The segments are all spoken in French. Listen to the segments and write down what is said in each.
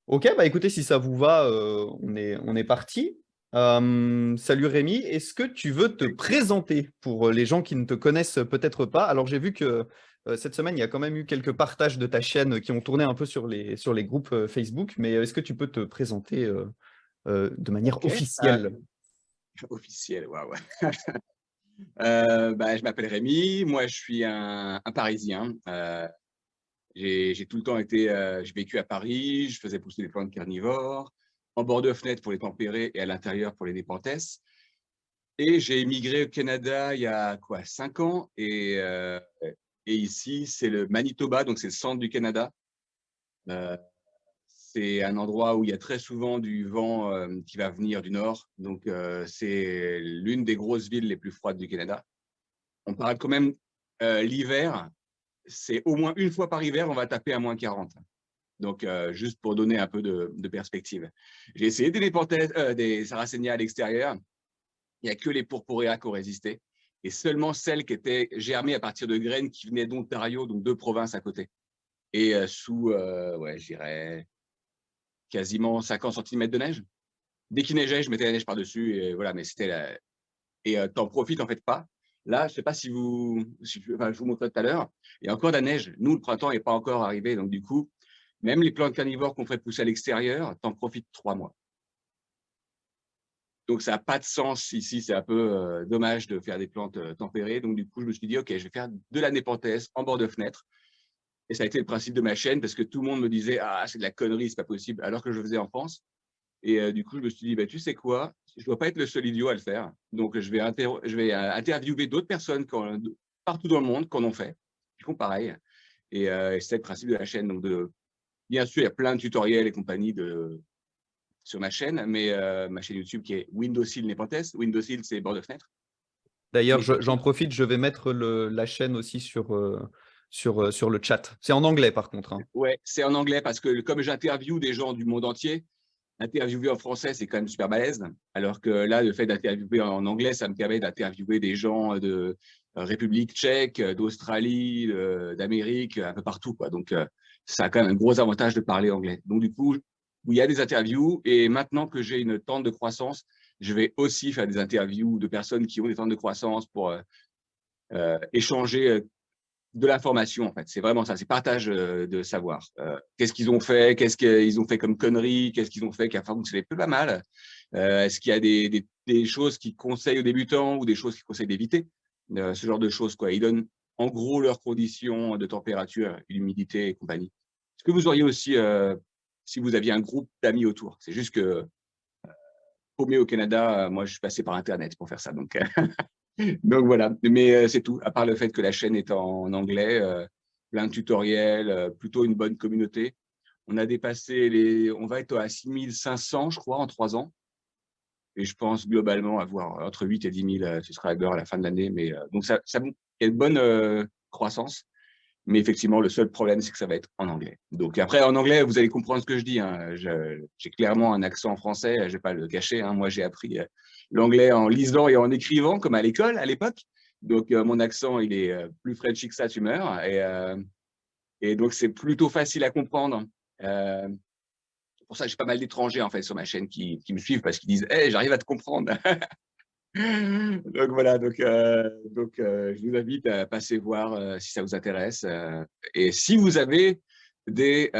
Ok, bah écoutez, si ça vous va, on est parti. Salut Rémi, est-ce que tu veux te présenter pour les gens qui ne te connaissent peut-être pas? Alors j'ai vu que cette semaine, il y a quand même eu quelques partages de ta chaîne qui ont tourné un peu sur les groupes Facebook, mais est-ce que tu peux te présenter de manière OK, officielle? officiel, waouh. Je m'appelle Rémi, moi je suis un Parisien, j'ai tout le temps été, j'ai vécu à Paris, je faisais pousser des plantes carnivores, en bord de fenêtre pour les tempérer et à l'intérieur pour les nepenthes et j'ai émigré au Canada il y a quoi? 5 ans et ici c'est le Manitoba, donc c'est le centre du Canada. Heu, c'est un endroit où il y a très souvent du vent, qui va venir du nord, donc c'est l'une des grosses villes les plus froides du Canada. On parle quand même, l'hiver, c'est au moins une fois par hiver, on va taper à -40. Donc juste pour donner un peu de perspective. J'ai essayé des Sarracenia à l'extérieur, il n'y a que les Purpurea qui ont résisté et seulement celles qui étaient germées à partir de graines qui venaient d'Ontario, donc 2 provinces à côté et sous, ouais, je dirais quasiment 50 centimètres de neige. Dès qu'il neigeait, je mettais la neige par-dessus et voilà, mais c'était la et tu profites en fait pas. Là, je sais pas si je vous montrais tout à l'heure, il y a encore de la neige. Nous, le printemps est pas encore arrivé, donc du coup, même les plantes carnivores qu'on ferait pousser à l'extérieur, tu profites 3 mois. Donc ça a pas de sens ici, c'est un peu, dommage de faire des plantes, tempérées. Donc du coup, je me suis dit: «OK, je vais faire de la népenthe en bord de fenêtre» et ça a été le principe de ma chaîne parce que tout le monde me disait: «Ah, c'est de la connerie, c'est pas possible», alors que je le faisais en France et du coup, je me suis dit: «Bah, tu sais quoi? Je dois pas être le seul idiot à le faire, donc je vais, interviewer d'autres personnes partout dans le monde qui en ont fait, qui font pareil» et c'est le principe de la chaîne, donc bien sûr, il y a plein de tutoriels et compagnie sur ma chaîne, mais ma chaîne YouTube qui est Windowsill Nepenthes. Windowsill, c'est bord de fenêtre et D'ailleurs, j'en Nepenthes. profite, je vais mettre la chaîne aussi sur le chat. C'est en anglais par contre, hein. Ouais, c'est en anglais parce que comme j'interviewe des gens du monde entier, interviewer en français, c'est quand même super balèze. Alors que là, le fait d'interviewer en anglais, ça me permet d'interviewer des gens de République tchèque, d'Australie, d'Amérique, un peu partout, quoi. Donc, ça a quand même un gros avantage de parler anglais. Donc, du coup, il y a des interviews et maintenant que j'ai une tente de croissance, je vais aussi faire des interviews de personnes qui ont des tentes de croissance pour échanger de l'information, en fait. C'est vraiment ça, c'est partage de savoir. Qu'est-ce qu'ils ont fait? Qu'est-ce qu'ils ont fait comme conneries? Qu'est-ce qu'ils ont fait qui a fonctionné pas mal? Est-ce qu'il y a des choses qu'ils conseillent aux débutants ou des choses qu'ils conseillent d'éviter? Ce genre de choses, quoi. Ils donnent en gros leurs conditions de température, humidité et compagnie. Est-ce que vous auriez aussi, si vous aviez un groupe d'amis autour? C'est juste que, paumé au Canada, moi je suis passé par internet pour faire ça, donc donc voilà, mais c'est tout. À part le fait que la chaîne est en anglais, plein de tutoriels, plutôt une bonne communauté. On va être à 6 500 je crois en 3 ans et je pense globalement avoir entre 8 et 10 000 subscribers à la fin de l'année, mais donc il y a une bonne, croissance, mais effectivement le seul problème, c'est que ça va être en anglais. Donc après en anglais, vous allez comprendre ce que je dis, hein. J'ai clairement un accent français, je vais pas le cacher, hein. Moi, j'ai appris, l'anglais en lisant et en écrivant comme à l'école, à l'époque. Donc mon accent, il est, plus Frenchy que ça, tu meurs et donc c'est plutôt facile à comprendre. Heu, c'est pour ça que j'ai pas mal d'étrangers, en fait, sur ma chaîne qui me suivent parce qu'ils disent: «Hey, j'arrive à te comprendre». Donc voilà, je vous invite à passer voir, si ça vous intéresse, et si vous avez des,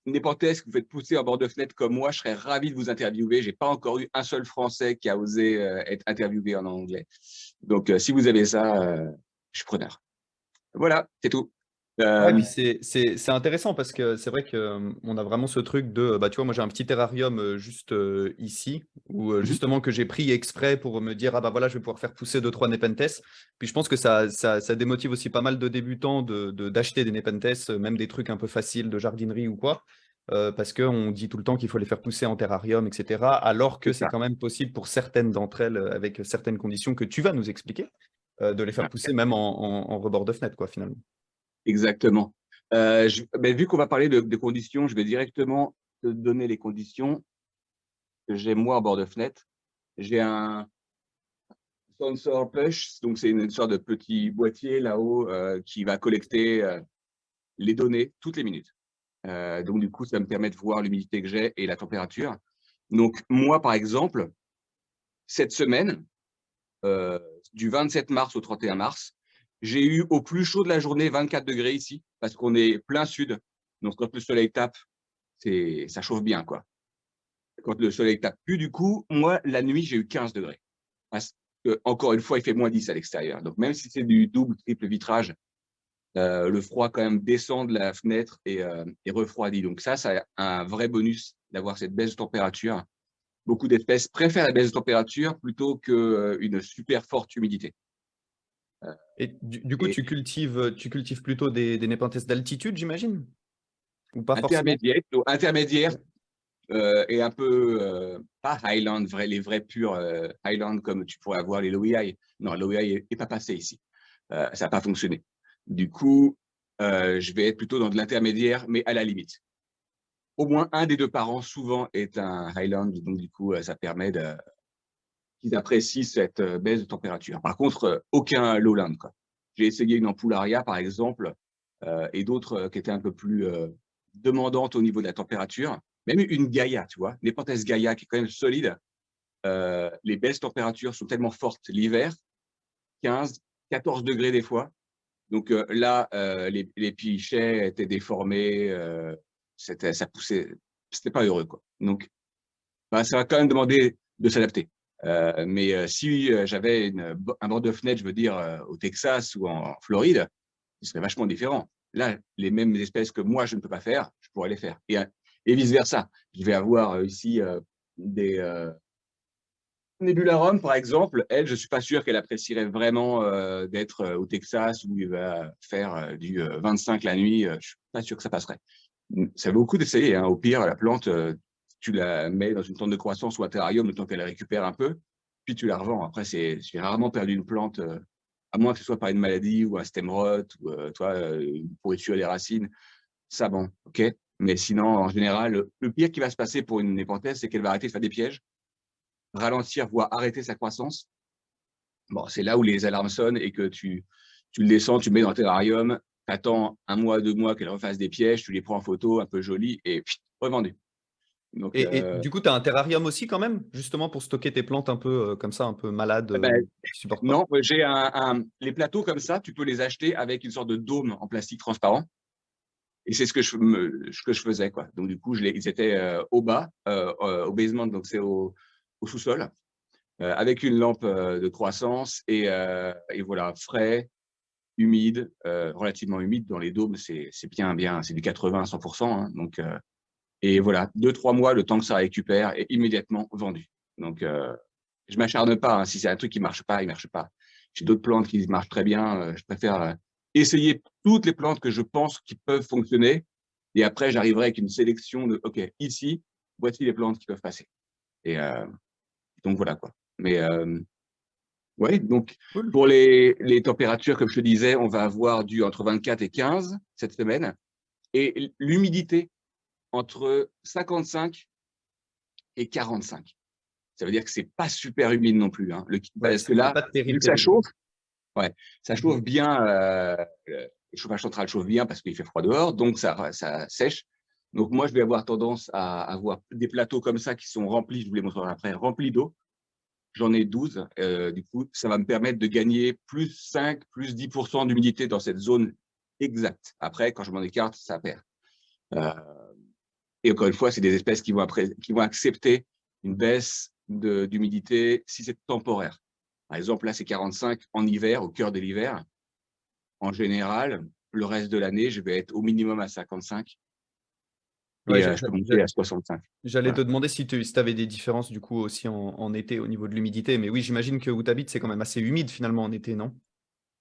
nepenthes que vous faites pousser en bord de fenêtre comme moi, je serais ravi de vous interviewer. J'ai pas encore eu un seul Français qui a osé, être interviewé en anglais. Donc si vous avez ça, je suis preneur. Voilà, c'est tout. Ouais, et puis Hem, c'est intéressant parce que c'est vrai que, on a vraiment ce truc de, bah, tu vois, moi j'ai un petit terrarium, juste, ici où, mmh justement que j'ai pris exprès pour me dire: «Ah bah, voilà, je vais pouvoir faire pousser deux trois Nepenthes». Puis je pense que ça démotive aussi pas mal de débutants d'acheter des Nepenthes, même des trucs un peu faciles de jardinerie ou quoi, parce qu'on dit tout le temps qu'il faut les faire pousser en terrarium et cetera, alors que c'est c'est ça, quand même possible pour certaines d'entre elles, avec certaines conditions que tu vas nous expliquer, de les faire pousser même en rebord de fenêtre quoi, finalement. exactement. Vu qu'on va parler de conditions, je vais directement te donner les conditions que j'ai moi en bord de fenêtre. J'ai un sensor push, donc c'est une sorte de petit boîtier là-haut, qui va collecter, les données toutes les minutes. Donc, du coup, ça me permet de voir l'humidité que j'ai et la température. Donc, moi, par exemple, cette semaine, du 27 mars au 31 mars, j'ai eu au plus chaud de la journée 24 degrés ici, parce qu'on est plein sud. Donc, quand le soleil tape, ça chauffe bien, quoi. Quand le soleil tape plus, du coup, moi, la nuit, j'ai eu 15 degrés. Parce que, encore une fois, il fait -10 à l'extérieur. Donc, même si c'est du double, triple vitrage, le froid quand même descend de la fenêtre et refroidit. Donc ça a un vrai bonus d'avoir cette baisse de température. Beaucoup d'espèces préfèrent la baisse de température plutôt qu'une super forte humidité. Et du coup, Et tu cultives plutôt des Nepenthes d'altitude, j'imagine? Ou pas forcément? intermédiaire Ouais. et un peu, pas Highland, les vrais purs Highland comme tu pourrais avoir les Loei. Non, Loei n'est pas passé ici. Ça n'a pas fonctionné. Du coup, je vais être plutôt dans de l'intermédiaire, mais à la limite. Au moins un des deux parents, souvent, est un Highland. Donc, du coup, ça permet qu'ils apprécient cette baisse de température. Par contre, aucun lowland, quoi. J'ai essayé une ampularia, par exemple, et d'autres qui étaient un peu plus demandantes au niveau de la température. Même une Gaïa, tu vois, Nepenthes Gaïa, qui est quand même solide. Les baisses de température sont tellement fortes l'hiver, 15, 14 degrés des fois. Donc là, les pichets étaient déformés, ça poussait, c'était pas heureux, quoi. Donc, bah, ça va quand même demander de s'adapter. Mais si j'avais un bord de fenêtre, je veux dire, au Texas ou en Floride, ce serait vachement différent. Là, les mêmes espèces que moi, je ne peux pas faire, je pourrais les faire. Et vice-versa. Je vais avoir ici des Nebularum, par exemple. Elle, je ne suis pas sûr qu'elle apprécierait vraiment d'être au Texas où il va faire du 25 la nuit. Je ne suis pas sûr que ça passerait. Ça vaut beaucoup d'essayer, hein. Au pire, la plante, tu la mets dans une tente de croissance ou un terrarium le temps qu'elle récupère un peu, puis tu la revends. Après, j'ai rarement perdu une plante, à moins que ce soit par une maladie ou un stem rot ou une pourriture des racines. Ça, bon, ok. Mais sinon, en général, le pire qui va se passer pour une népenthèse, c'est qu'elle va arrêter de faire des pièges, ralentir, voire arrêter sa croissance. Bon, c'est là où les alarmes sonnent et que tu le descends, tu le mets dans le terrarium, tu attends 1 mois, 2 mois qu'elle refasse des pièges, tu les prends en photo, un peu jolies, et revendu. Donc, Et du coup, tu as un terrarium aussi quand même? Justement pour stocker tes plantes un peu, comme ça, un peu malades, bah, qui supportent pas? non, j'ai les plateaux comme ça, tu peux les acheter avec une sorte de dôme en plastique transparent. Et c'est ce que je faisais, quoi. Donc, du coup, ils étaient au bas, au basement, donc c'est au sous-sol, avec une lampe de croissance et voilà, frais, humide, relativement humide. Dans les dômes, c'est bien, c'est du 80 à 100%, hein. Donc, et voilà, 2-3 mois, le temps que ça récupère, et immédiatement vendu. Donc, je m'acharne pas, hein. Si c'est un truc qui marche pas, il marche pas. J'ai d'autres plantes qui marchent très bien. Je préfère essayer toutes les plantes que je pense qui peuvent fonctionner. Et après, j'arriverai avec une sélection de, OK, ici, voici les plantes qui peuvent passer. Et donc, voilà, quoi. Mais ouais, donc, Cool. pour les températures, comme je te disais, on va avoir du entre 24 et 15 cette semaine. Et l'humidité entre 55 et 45. Ça veut dire que c'est pas super humide non plus, hein. Ouais, Parce que c'est là, pas vu terrible, que ça terrible. chauffe, ouais, ça chauffe bien, le chauffage central chauffe bien parce qu'il fait froid dehors, donc ça sèche. Donc moi, je vais avoir tendance à avoir des plateaux comme ça qui sont remplis, je vous les montrerai après, remplis d'eau. J'en ai 12. Du coup, ça va me permettre de gagner +5, +10% d'humidité dans cette zone exacte. Après, quand je m'en écarte, ça perd. Heu Et encore une fois, c'est des espèces qui vont accepter une baisse d'humidité si c'est temporaire. Par exemple, là, c'est 45 en hiver, au cœur de l'hiver. En général, le reste de l'année, je vais être au minimum à 55 Ouais, et je peux monter à 65. j'allais te Voilà. demander si tu avais des différences du coup aussi en été au niveau de l'humidité. Mais oui, j'imagine que où tu habites, c'est quand même assez humide finalement en été, non?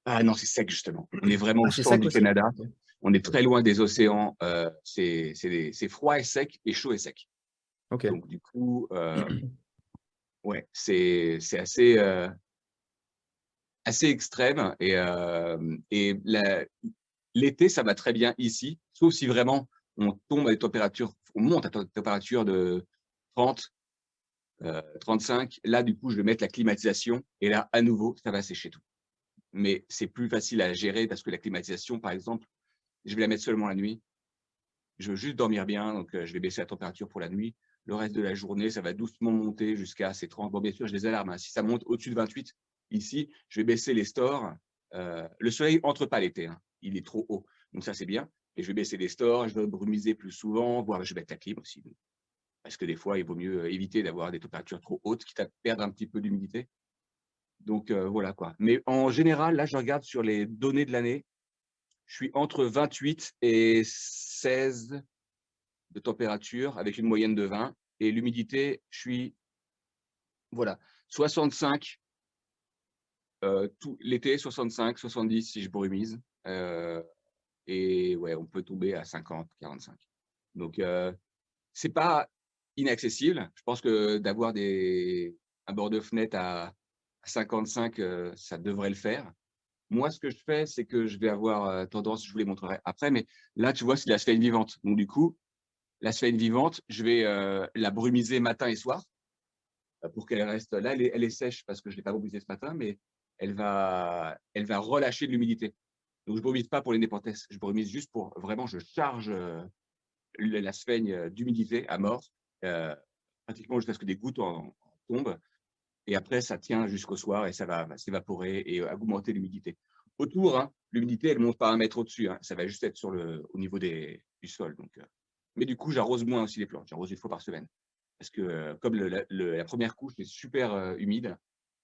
Ah non, c'est sec justement. On est vraiment Ah, au c'est centre sec du aussi? Canada. OK. On est très loin des océans. C'est froid et sec et chaud et sec. OK. Donc du coup, ouais, c'est assez extrême et l'été, ça va très bien ici, sauf si vraiment on tombe à des températures, on monte à des températures de 30, 35. Là, du coup, je vais mettre la climatisation et là, à nouveau, ça va sécher tout. Mais c'est plus facile à gérer parce que la climatisation, par exemple, je vais la mettre seulement la nuit. je veux juste dormir bien, donc je vais baisser la température pour la nuit. Le reste de la journée, ça va doucement monter jusqu'à ces 30. Bon, bien sûr, j'ai des alarmes, hein. Si ça monte au-dessus de 28, ici, je vais baisser les stores. Le soleil entre pas l'été, hein. Il est trop haut. Donc ça, c'est bien. Et je vais baisser les stores, je vais brumiser plus souvent, voire je vais mettre la clim aussi. Parce que des fois, il vaut mieux éviter d'avoir des températures trop hautes, quitte à perdre un petit peu d'humidité. Donc voilà quoi. Mais en général, là, je regarde sur les données de l'année, je suis entre 28 et 16 de température avec une moyenne de 20. Et l'humidité, je suis, voilà, 65 tout l'été, 65, 70 si je brumise. Et ouais, on peut tomber à 50, 45. Donc, c'est pas inaccessible. Je pense que d'avoir un bord de fenêtre à 55, ça devrait le faire. Moi, ce que je fais, c'est que je vais avoir tendance, je vous les montrerai après, mais là, tu vois, c'est de la sphène vivante. Donc, du coup, la sphène vivante, je vais la brumiser matin et soir pour qu'elle reste. Là, elle est sèche parce que je ne l'ai pas brumisée ce matin, mais elle va relâcher de l'humidité. Donc, je ne brumise pas pour les népenthes. Je brumise juste pour vraiment, je charge la sphène d'humidité à mort, pratiquement jusqu'à ce que des gouttes en tombent. Et après, ça tient jusqu'au soir et ça va s'évaporer et augmenter l'humidité. Autour, hein, l'humidité, elle ne monte pas 1 mètre au-dessus. Hein, ça va juste être au niveau du sol. Donc, mais du coup, j'arrose moins aussi les plantes. J'arrose 1 fois par semaine. Parce que comme la première couche est super humide,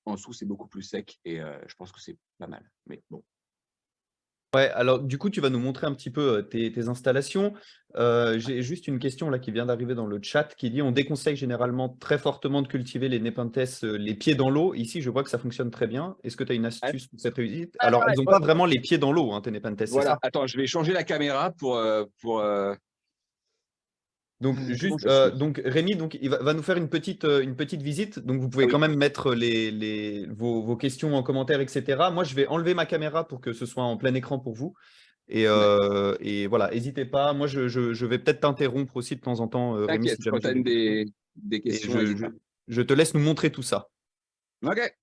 en dessous, c'est beaucoup plus sec et je pense que c'est pas mal. Mais bon. Ouais, alors du coup, tu vas nous montrer un petit peu, tes installations. J'ai juste une question là qui vient d'arriver dans le chat qui dit: «On déconseille généralement très fortement de cultiver les Nepenthes, les pieds dans l'eau». Ici, je vois que ça fonctionne très bien. Est-ce que tu as une astuce pour cette réussite? Alors, elles n'ont pas vraiment les pieds dans l'eau, hein, tes Nepenthes, c'est Voilà. ça? Attends, je vais changer la caméra pour Donc comment juste, je suis? donc Rémi, donc il va nous faire une petite visite. Donc vous Ah pouvez quand oui. même mettre vos questions en commentaire, et cetera. Moi, je vais enlever ma caméra pour que ce soit en plein écran pour vous. D'accord. Et voilà, n'hésitez pas. Moi, je vais peut-être t'interrompre aussi de temps en temps, Rémi, si T'inquiète, jamais quand tu j'ai as des questions. des Et questions, n'hésite pas. je te laisse nous montrer tout ça. OK.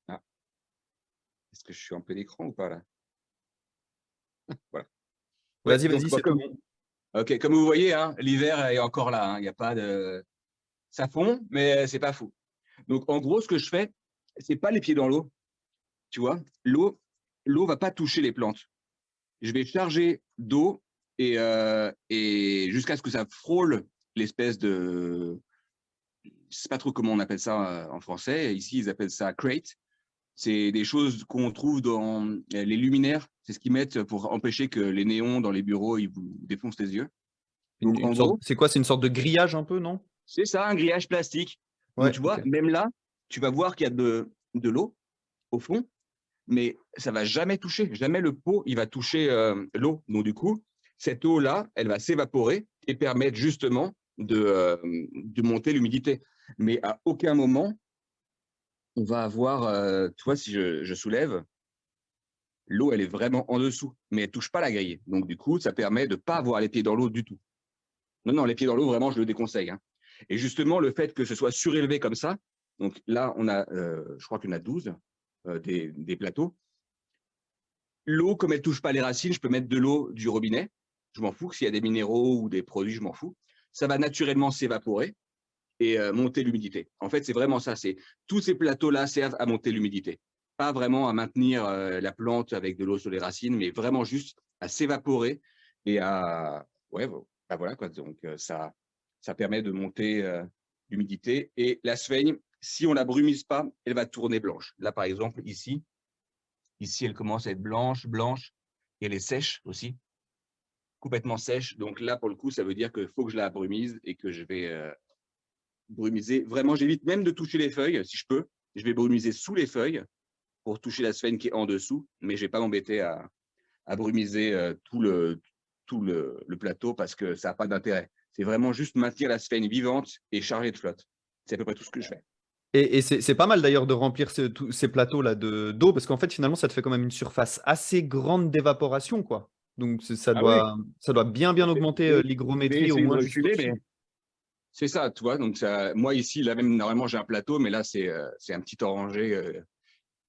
Ah, est-ce que je suis en plein écran ou pas là? Voilà. Ouais, Vas-y, donc vas-y, bah, c'est tout bon. OK, comme vous voyez, hein, l'hiver est encore là, hein, il y a pas de ça fond, mais c'est pas fou. Donc en gros, ce que je fais, c'est pas les pieds dans l'eau, tu vois? L'eau va pas toucher les plantes. Je vais charger d'eau et jusqu'à ce que ça frôle l'espèce de je sais pas trop comment on appelle ça, en français. Ici, ils appellent ça crate. C'est des choses qu'on trouve dans les luminaires. C'est ce qu'ils mettent pour empêcher que les néons dans les bureaux, ils vous défoncent les yeux. Donc Une en sorte gros, c'est quoi? C'est une sorte de grillage un peu, non? c'est ça, un grillage plastique. Donc Ouais, tu OK. vois, même là, tu vas voir qu'il y a de l'eau au fond, mais ça va jamais toucher. Jamais le pot, il va toucher l'eau. Donc du coup, cette eau-là, elle va s'évaporer et permettre justement de monter l'humidité. Mais à aucun moment, on va avoir, tu vois, si je soulève, l'eau, elle est vraiment en dessous, mais elle touche pas la grille. Donc du coup, ça permet de pas avoir les pieds dans l'eau du tout. Non, non, les pieds dans l'eau, vraiment, je le déconseille, hein. Et justement, le fait que ce soit surélevé comme ça, donc là, je crois qu'il y en a 12 des plateaux. L'eau, comme elle touche pas les racines, je peux mettre de l'eau du robinet. Je m'en fous. S'il y a des minéraux ou des produits, je m'en fous. Ça va naturellement s'évaporer et monter l'humidité. En fait, c'est vraiment ça. Tous ces plateaux-là servent à monter l'humidité. Pas vraiment à maintenir la plante avec de l'eau sur les racines, mais vraiment juste à s'évaporer et à ouais, bah voilà quoi. Donc ça permet de monter l'humidité. Et la sphaigne, si on la brumise pas, elle va tourner blanche. Là, par exemple, ici, elle commence à être blanche, blanche, et elle est sèche aussi, complètement sèche. Donc là, pour le coup, ça veut dire qu'il faut que je la brumise et que je vais brumiser. Vraiment, j'évite même de toucher les feuilles, si je peux. Je vais brumiser sous les feuilles pour toucher la sphène qui est en dessous, mais je ne vais pas m'embêter à brumiser tout le plateau parce que ça n'a pas d'intérêt. C'est vraiment juste maintenir la sphène vivante et chargée de flotte. C'est à peu près tout ce que je fais. Et c'est pas mal d'ailleurs de remplir tous ces plateaux-là d'eau parce qu'en fait, finalement, ça te fait quand même une surface assez grande d'évaporation, quoi. Donc ça Ah oui, doit bien, bien augmenter, je vais l'hygrométrie au essayer de moins reculer, mais jusqu'au-dessus. c'est ça, tu vois. Donc moi ici, là même, normalement, j'ai un plateau, mais là, c'est un petit orangé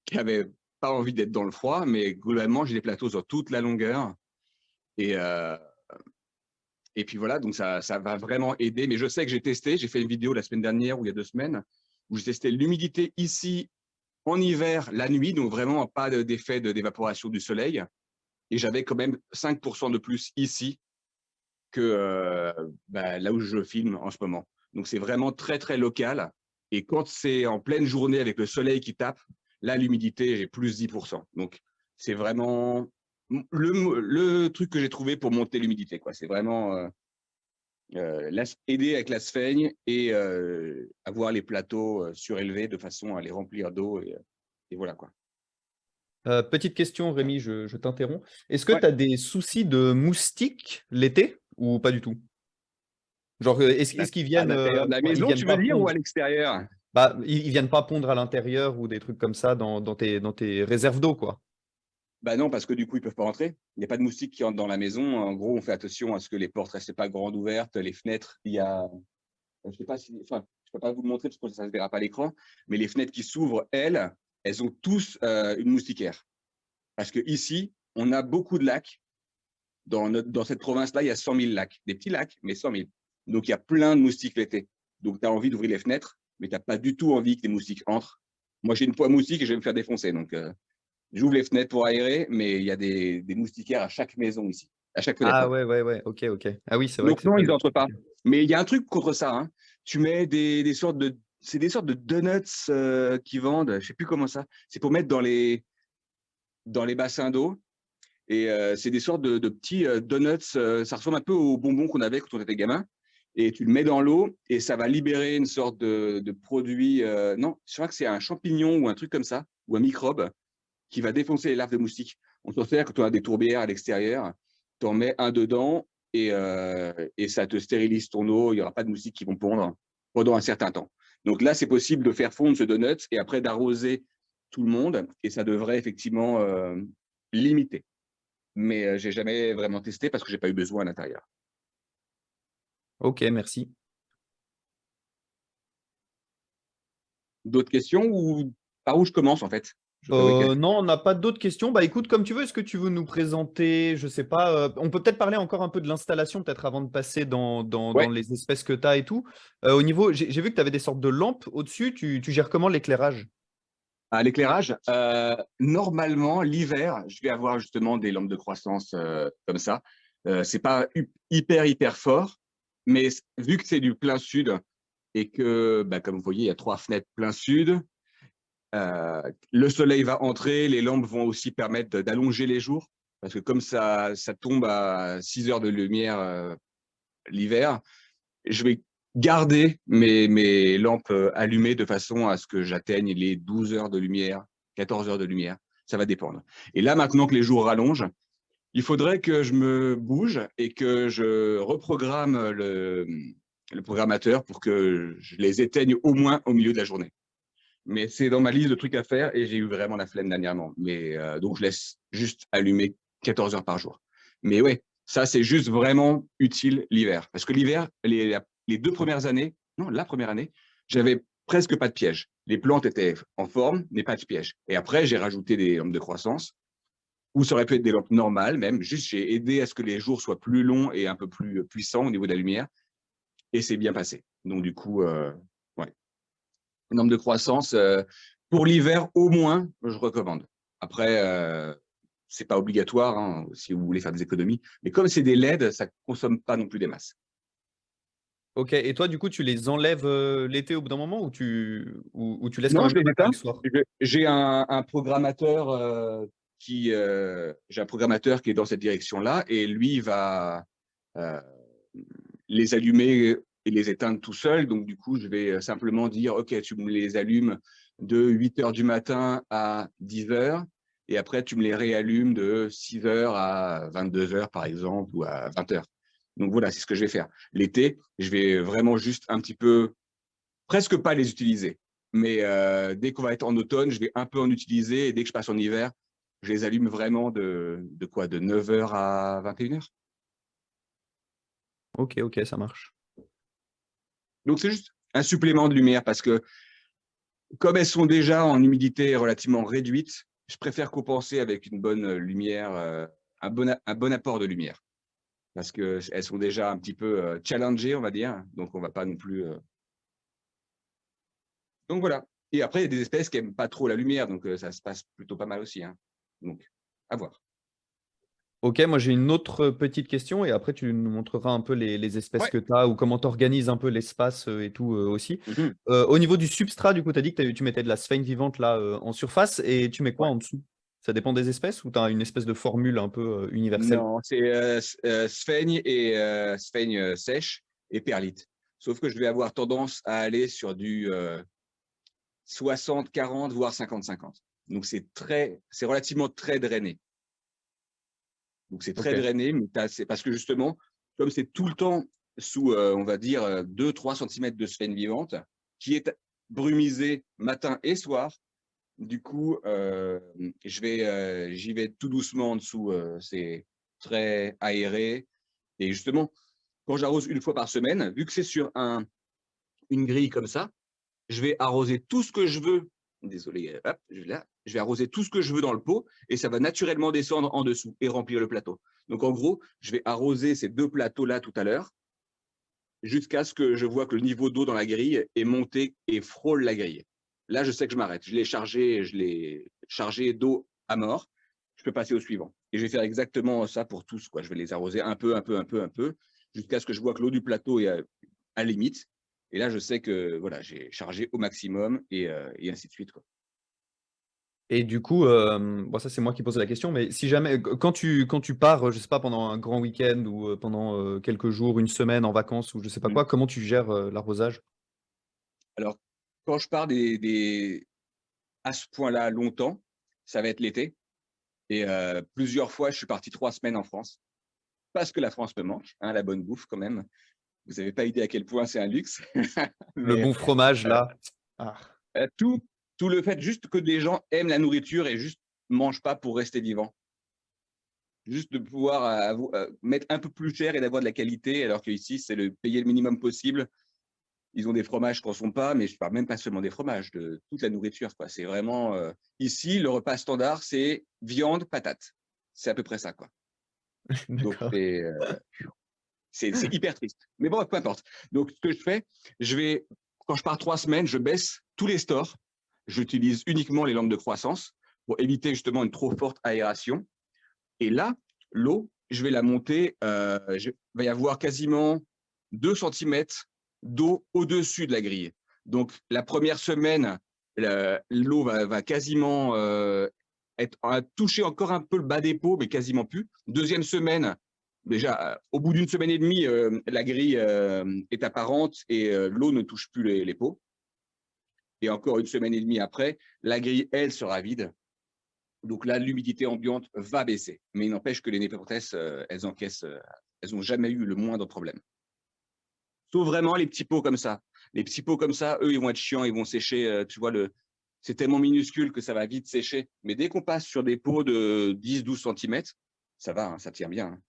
qui avait pas envie d'être dans le froid, mais globalement, j'ai des plateaux sur toute la longueur. Et puis voilà, donc ça va vraiment aider. Mais je sais que j'ai fait une vidéo la semaine dernière ou il y a 2 semaines, où j'ai testé l'humidité ici en hiver, la nuit, donc vraiment pas d'effet d'évaporation du soleil. Et j'avais quand même 5% de plus ici que là où je filme en ce moment. Donc c'est vraiment très, très local. Et quand c'est en pleine journée avec le soleil qui tape, là, l'humidité, j'ai plus 10%. Donc c'est vraiment le truc que j'ai trouvé pour monter l'humidité, quoi. C'est vraiment aider avec la sphaigne et avoir les plateaux surélevés de façon à les remplir d'eau. Et voilà, quoi. Petite question, Rémi, je t'interromps. Est-ce que Ouais. tu as des soucis de moustiques l'été ou pas du tout? Genre, est-ce qu'ils À viennent, l'intérieur de la ils maison, viennent tu veux pas dire, ou à pondre? l'extérieur? Bah, ils viennent pas pondre à l'intérieur ou des trucs comme ça dans tes réserves d'eau, quoi. Bah non, parce que du coup, ils peuvent pas rentrer. Il n'y a pas de moustiques qui entrent dans la maison. En gros, on fait attention à ce que les portes restent pas grandes ouvertes, les fenêtres. Il y a, je sais pas si, enfin, je peux pas vous le montrer parce que ça se verra pas à l'écran, mais les fenêtres qui s'ouvrent, elles ont tous une moustiquaire. Parce que ici, on a beaucoup de lacs. Dans cette province-là, il y a 100 000 lacs, des petits lacs, mais 100 000. Donc, il y a plein de moustiques l'été. Donc, tu as envie d'ouvrir les fenêtres, mais tu n'as pas du tout envie que les moustiques entrent. Moi, j'ai une poêle moustique et je vais me faire défoncer. Donc, j'ouvre les fenêtres pour aérer, mais il y a des moustiquaires à chaque maison ici, à chaque fenêtre, Ah pardon. ouais, ouais, ouais. Ok, ok. Ah oui, c'est vrai que Donc c'est non, pas ils le. n'entrent pas. Ok. Mais il y a un truc contre ça, hein. Tu mets des sortes de, c'est des sortes de donuts qui vendent. Je sais plus comment ça. C'est pour mettre dans les bassins d'eau. Et c'est des sortes de petits donuts. Ça ressemble un peu aux bonbons qu'on avait quand on était gamin. Et tu le mets dans l'eau et ça va libérer une sorte de produit. Non, je crois que c'est un champignon ou un truc comme ça, ou un microbe qui va défoncer les larves de moustiques. On s'en sert quand on a des tourbières à l'extérieur. Tu en mets un dedans et ça te stérilise ton eau. Il n'y aura pas de moustiques qui vont pondre pendant un certain temps. Donc là, c'est possible de faire fondre ce donut et après d'arroser tout le monde. Et ça devrait effectivement limiter. Mais j'ai jamais vraiment testé parce que j'ai pas eu besoin à l'intérieur. Ok, merci. D'autres questions ou par où je commence en fait? Je fabriquais. Non, on n'a pas d'autres questions. Bah écoute, comme tu veux, est-ce que tu veux nous présenter, je sais pas, on peut peut-être parler encore un peu de l'installation, peut-être avant de passer dans Ouais, les espèces que tu as et tout. Au niveau, j'ai vu que tu avais des sortes de lampes au-dessus. Tu gères comment l'éclairage? à l'éclairage, normalement l'hiver, je vais avoir justement des lampes de croissance comme ça. C'est pas hyper fort, mais vu que c'est du plein sud et que, bah, comme vous voyez, il y a 3 fenêtres plein sud, le soleil va entrer, les lampes vont aussi permettre d'allonger les jours parce que comme ça tombe à 6 heures de lumière l'hiver, je vais garder mes lampes allumées de façon à ce que j'atteigne les 12 heures de lumière, 14 heures de lumière. Ça va dépendre. Et là, maintenant que les jours rallongent, il faudrait que je me bouge et que je reprogramme le programmateur pour que je les éteigne au moins au milieu de la journée. Mais c'est dans ma liste de trucs à faire et j'ai eu vraiment la flemme dernièrement. Mais donc, je laisse juste allumer 14 heures par jour. Mais ouais, ça, c'est juste vraiment utile l'hiver. Parce que l'hiver, les 2 premières années, non, la première année, j'avais presque pas de piège. Les plantes étaient en forme, mais pas de piège. Et après, j'ai rajouté des lampes de croissance, ou ça aurait pu être des lampes normales même. Juste, j'ai aidé à ce que les jours soient plus longs et un peu plus puissants au niveau de la lumière. Et c'est bien passé. Donc, du coup, ouais. Norme de croissance, pour l'hiver, au moins, je recommande. Après, c'est pas obligatoire hein, si vous voulez faire des économies. Mais comme c'est des LED, ça consomme pas non plus des masses. Ok, et toi, du coup, tu les enlèves l'été au bout d'un moment ou tu laisses quand Non, même je les allumer éteins. le soir? J'ai un programmateur j'ai un programmateur qui est dans cette direction-là et lui il va euh, les allumer et les éteindre tout seul. Donc, du coup, je vais simplement dire, OK, tu me les allumes de 8 heures du matin à 10 heures. Et après, tu me les réallumes de 6 heures à 22 heures, par exemple, ou à 20 heures. Donc, voilà, c'est ce que je vais faire. L'été, je vais vraiment juste un petit peu, presque pas les utiliser. Mais dès qu'on va être en automne, je vais un peu en utiliser. Et dès que je passe en hiver, je les allume vraiment de quoi? De 9 heures à 21 heures. Ok, ok, ça marche. Donc, c'est juste un supplément de lumière parce que comme elles sont déjà en humidité relativement réduite, je préfère compenser avec une bonne lumière, un bon apport de lumière. Parce qu'elles sont déjà un petit peu challengées, on va dire. Donc, on ne va pas non plus… Donc, voilà. Et après, il y a des espèces qui n'aiment pas trop la lumière. Donc, ça se passe plutôt pas mal aussi. Hein. Donc, à voir. Ok, moi j'ai une autre petite question et après tu nous montreras un peu les espèces Ouais. que tu as ou comment tu organises un peu l'espace et tout aussi. Mhm. Au niveau du substrat, du coup, tu as dit que tu mettais de la sphène vivante là en surface et tu mets quoi Ouais. en dessous? Ça dépend des espèces ou tu as une espèce de formule un peu universelle? Non, c'est sphaigne et sphaigne sèche et perlite. Sauf que je vais avoir tendance à aller sur du 60-40, voire 50-50. Donc, c'est relativement très drainé. Donc, c'est très Ok. drainé, mais c'est parce que justement, comme c'est tout le temps sous, on va dire, 2-3 cm de sphène vivante, qui est brumisée matin et soir, du coup, j'y vais tout doucement en dessous. C'est très aéré. Et justement, quand j'arrose une fois par semaine, vu que c'est sur une grille comme ça, je vais arroser tout ce que je veux. Désolé, hop, je vais arroser tout ce que je veux dans le pot et ça va naturellement descendre en dessous et remplir le plateau. Donc, en gros, je vais arroser ces 2 plateaux-là tout à l'heure jusqu'à ce que je vois que le niveau d'eau dans la grille est monté et frôle la grille. Là, je sais que je m'arrête. Je l'ai chargé d'eau à mort. Je peux passer au suivant. Et je vais faire exactement ça pour tous, quoi. Je vais les arroser un peu, jusqu'à ce que je vois que l'eau du plateau est à limite. Et là, je sais que voilà, j'ai chargé au maximum et ainsi de suite, quoi. Et du coup, bon, ça c'est moi qui pose la question, mais si jamais, quand tu pars, je sais pas, pendant un grand week-end ou pendant quelques jours, une semaine en vacances ou je sais pas Mmh. quoi, comment tu gères l'arrosage? Alors, quand je pars à ce point-là longtemps, ça va être l'été. Et plusieurs fois, je suis parti 3 semaines en France. Parce que la France me manque, hein, la bonne bouffe quand même. Vous n'avez pas idée à quel point c'est un luxe. Le Mais bon fromage là. Ah. tout, tout le fait juste que des gens aiment la nourriture et juste mangent pas pour rester vivants. Juste de pouvoir mettre un peu plus cher et d'avoir de la qualité, alors qu'ici, c'est payer le minimum possible. Ils ont des fromages qu'on ne sont pas, mais je ne parle même pas seulement des fromages, de toute la nourriture, quoi. C'est vraiment… ici, le repas standard, c'est viande, patate. C'est à peu près ça, quoi. Donc, D'accord. c'est hyper triste. Mais bon, peu importe. Donc, ce que je fais, quand je pars 3 semaines, je baisse tous les stores. J'utilise uniquement les lampes de croissance pour éviter justement une trop forte aération. Et là, l'eau, je vais la monter. Il va y avoir quasiment 2 centimètres d'eau au-dessus de la grille. Donc, la première semaine, l'eau va quasiment toucher encore un peu le bas des pots, mais quasiment plus. Deuxième semaine, déjà, au bout d'une semaine et demie, la grille est apparente et l'eau ne touche plus les pots. Et encore une semaine et demie après, la grille, elle, sera vide. Donc là, l'humidité ambiante va baisser. Mais il n'empêche que les népertesses, elles encaissent, elles n'ont jamais eu le moindre problème. Sauf vraiment les petits pots comme ça. Les petits pots comme ça, eux, ils vont être chiants, ils vont sécher. Tu vois, c'est tellement minuscule que ça va vite sécher. Mais dès qu'on passe sur des pots de 10-12 cm, ça va, hein, ça tient bien. Hein.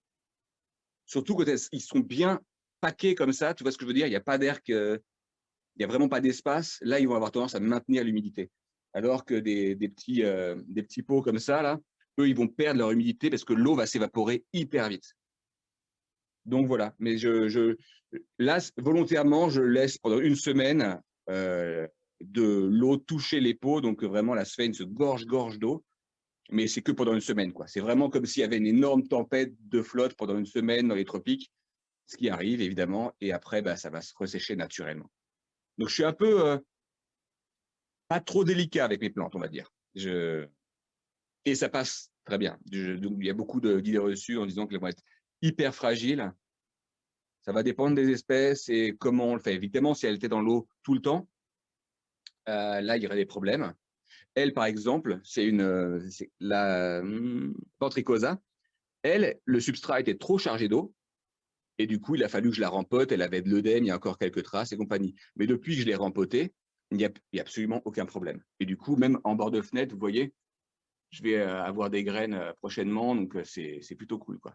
Surtout quand ils sont bien paqués comme ça, tu vois ce que je veux dire? Il n'y a pas d'air, il n'y a vraiment pas d'espace. Là, ils vont avoir tendance à maintenir l'humidité. Alors que des petits pots comme ça, là, eux, ils vont perdre leur humidité parce que l'eau va s'évaporer hyper vite. Donc voilà, mais là, volontairement, je laisse pendant une semaine de l'eau toucher les pots, donc vraiment la sphène se gorge d'eau, mais c'est que pendant une semaine, quoi. C'est vraiment comme s'il y avait une énorme tempête de flotte pendant une semaine dans les tropiques, ce qui arrive évidemment, et après, bah, ça va se ressécher naturellement. Donc je suis un peu pas trop délicat avec mes plantes, on va dire. Et ça passe très bien. Donc, il y a beaucoup d'idées reçues en disant qu'elles vont être hyper fragiles. Ça va dépendre des espèces et comment on le fait. Évidemment, si elle était dans l'eau tout le temps, là, il y aurait des problèmes. Elle, par exemple, c'est la Ventricosa. Elle, le substrat était trop chargé d'eau. Et du coup, il a fallu que je la rempote. Elle avait de l'œdème, il y a encore quelques traces et compagnie. Mais depuis que je l'ai rempotée, il n'y a absolument aucun problème. Et du coup, même en bord de fenêtre, vous voyez, je vais avoir des graines prochainement. Donc, c'est plutôt cool, quoi.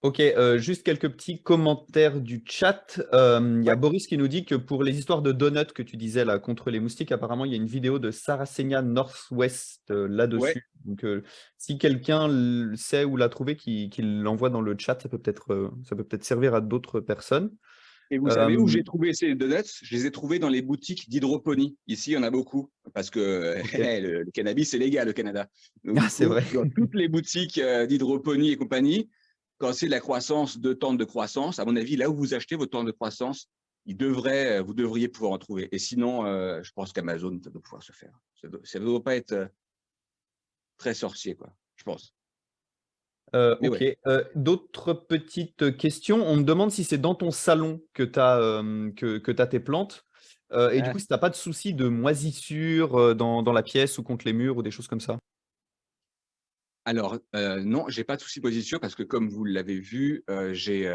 Ok, juste quelques petits commentaires du chat. Il y a Ouais. Boris qui nous dit que pour les histoires de donuts que tu disais là contre les moustiques, apparemment il y a une vidéo de Saracenia Northwest Ouais. là-dessus. Donc si quelqu'un sait où l'a trouvé, qu'il l'envoie dans le chat, ça peut peut-être servir à d'autres personnes. Et vous savez où Euh, j'ai trouvé ces donuts? Je les ai trouvés dans les boutiques d'hydroponie. Ici, il y en a beaucoup parce que ok. le cannabis, c'est légal au Canada. Donc, Ah, du c'est coup, vrai. dans toutes les boutiques d'hydroponie et compagnie, quand c'est de la croissance, 2 tentes de croissance, à mon avis, là où vous achetez vos tentes de croissance, vous devriez pouvoir en trouver. Et sinon, je pense qu'Amazon, ça doit pouvoir se faire. Ça ne doit pas être très sorcier, quoi, je pense. Mais Ok. ouais. D'autres petites questions. On me demande si c'est dans ton salon que tu as, que tu tes plantes. Et du Hein. coup, si tu n'as pas de souci de moisissure dans la pièce ou contre les murs ou des choses comme ça. Alors, non, j'ai pas de souci de position parce que comme vous l'avez vu, j'ai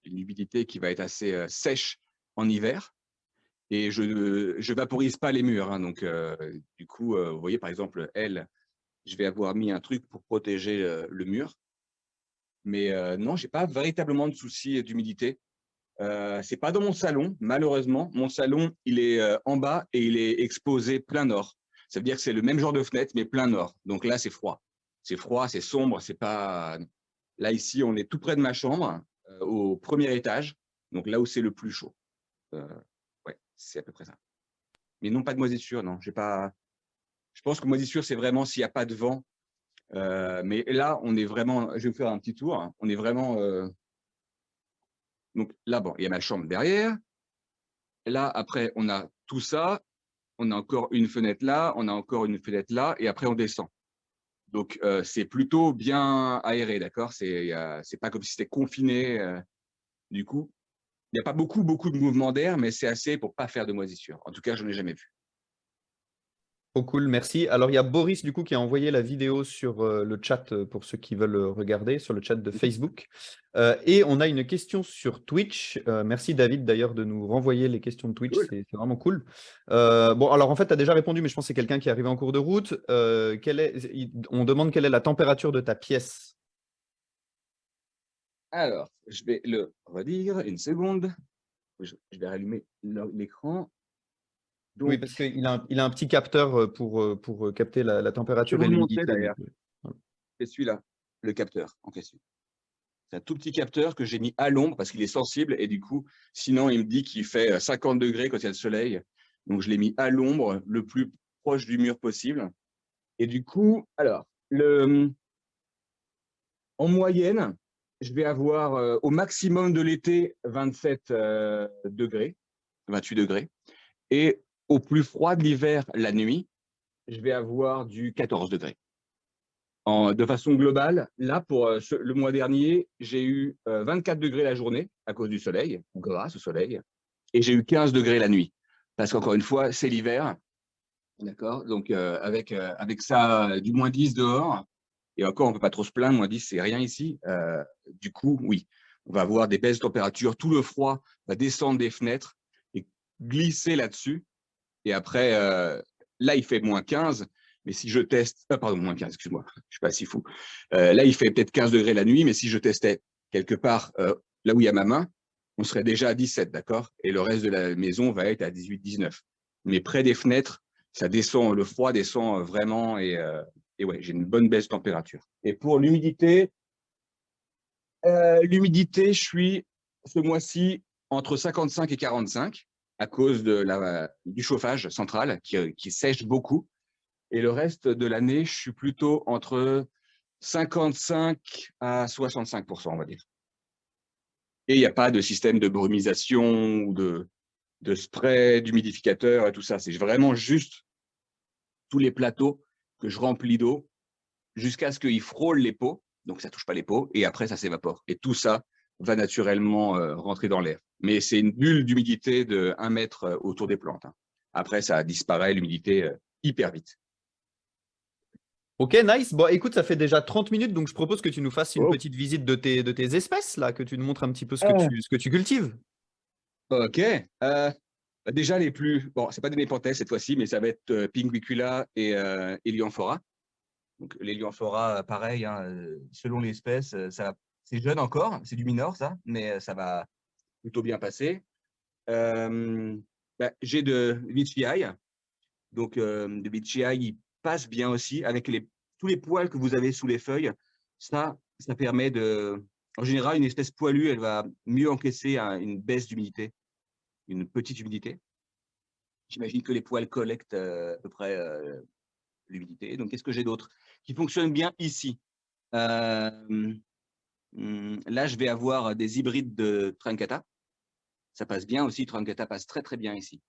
une humidité qui va être assez sèche en hiver et je vaporise pas les murs, hein, donc du coup, vous voyez par exemple elle, je vais avoir mis un truc pour protéger le mur, mais non, j'ai pas véritablement de souci d'humidité. C'est pas dans mon salon, malheureusement. Mon salon, il est en bas et il est exposé plein nord. Ça veut dire que c'est le même genre de fenêtre, mais plein nord. Donc là, c'est froid. C'est froid, c'est sombre, c'est pas. Là, ici, on est tout près de ma chambre, au premier étage, donc là où c'est le plus chaud. Euh, ouais, c'est à peu près ça. Mais non, pas de moisissure, non. J'ai pas. Je pense que moisissure, c'est vraiment s'il n'y a pas de vent. Mais là, on est vraiment. Je vais vous faire un petit tour, hein. On est vraiment. Donc là, bon, il y a ma chambre derrière. Là, après, on a tout ça. On a encore une fenêtre là, on a encore une fenêtre là, et après, on descend. Donc, c'est plutôt bien aéré, d'accord? C'est pas comme si c'était confiné. Du coup, il n'y a pas beaucoup de mouvement d'air, mais c'est assez pour pas faire de moisissure. En tout cas, je n'en ai jamais vu. Trop cool, merci. Alors, il y a Boris, du coup, qui a envoyé la vidéo sur le chat pour ceux qui veulent regarder, sur le chat de Facebook. Et on a une question sur Twitch. Merci, David, d'ailleurs, de nous renvoyer les questions de Twitch. Cool. C'est vraiment cool. Bon, alors, en fait, tu as déjà répondu, mais je pense que c'est quelqu'un qui est arrivé en cours de route. On demande quelle est la température de ta pièce. Alors, je vais le redire une seconde. Je vais rallumer l'écran. Oui, Donc, parce il a un petit capteur pour capter la je vais température vous et le montrer l'humidité. Donc, d'ailleurs. C'est celui-là, le capteur en question. C'est un tout petit capteur que j'ai mis à l'ombre parce qu'il est sensible et du coup, sinon, il me dit qu'il fait 50 degrés quand il y a le soleil. Donc, je l'ai mis à l'ombre, le plus proche du mur possible. Et du coup, alors, en moyenne, je vais avoir au maximum de l'été 27 degrés, 28 degrés. Et au plus froid de l'hiver, la nuit, je vais avoir du 14 degrés. De façon globale, là, pour le mois dernier, j'ai eu 24 degrés la journée à cause du soleil, grâce au soleil, et j'ai eu 15 degrés la nuit. Parce qu'encore une fois, c'est l'hiver, d'accord? Donc, avec ça, du moins 10 dehors, et encore, on ne peut pas trop se plaindre, moins 10, c'est rien ici. Du coup, oui, on va avoir des baisses de température, tout le froid va descendre des fenêtres et glisser là-dessus. Et après, là, il fait moins 15. Mais si je teste, pardon, moins 15, excuse-moi, je ne suis pas si fou. Là, il fait peut-être 15 degrés la nuit, mais si je testais quelque part là où il y a ma main, on serait déjà à 17, d'accord? Et le reste de la maison va être à 18, 19. Mais près des fenêtres, ça descend, le froid descend vraiment et ouais, j'ai une bonne baisse de température. Et pour l'humidité, je suis ce mois-ci entre 55 et 45 à cause du chauffage central qui sèche beaucoup. Et le reste de l'année, je suis plutôt entre 55 à 65%, on va dire. Et il n'y a pas de système de brumisation ou de spray, d'humidificateur et tout ça. C'est vraiment juste tous les plateaux que je remplis d'eau jusqu'à ce qu'ils frôlent les pots. Donc, ça ne touche pas les pots. Et après, ça s'évapore. Et tout ça va naturellement rentrer dans l'air. Mais c'est une bulle d'humidité de 1 mètre autour des plantes, hein. Après, ça disparaît, l'humidité, hyper vite. Ok, nice. Bon, écoute, ça fait déjà 30 minutes, donc je propose que tu nous fasses une Oh, petite visite de tes espèces, là, que tu nous montres un petit peu ah, ce que tu cultives. ok. Déjà, les plus. Bon, c'est pas des Nepenthes cette fois-ci, mais ça va être Pinguicula et Helianthora. Donc, l'Helianthora, pareil, hein, selon l'espèce, c'est jeune encore, c'est du minor ça, mais ça va plutôt bien passer. J'ai de Veitchii, donc de Veitchii, il passe bien aussi avec tous les poils que vous avez sous les feuilles. Ça permet de… En général, une espèce poilue, elle va mieux encaisser une baisse d'humidité, une petite humidité. J'imagine que les poils collectent à peu près l'humidité. Donc, qu'est-ce que j'ai d'autre qui fonctionne bien ici? Là, je vais avoir des hybrides de Truncata. Ça passe bien aussi. Truncata passe très, très bien ici.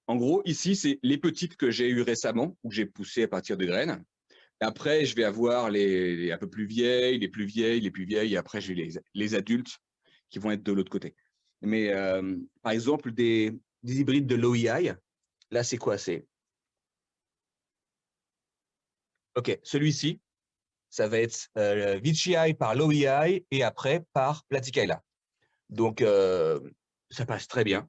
En gros, ici, c'est les petites que j'ai eues récemment, ou que j'ai poussées à partir de graines. Et après, je vais avoir les un peu plus vieilles, les plus vieilles, les plus vieilles. Et après, j'ai les adultes qui vont être de l'autre côté. Mais par exemple, des hybrides de l'OEI, là, c'est quoi? OK, celui-ci, ça va être Veitchii par l'OEI et après par Platykaila. Donc, ça passe très bien.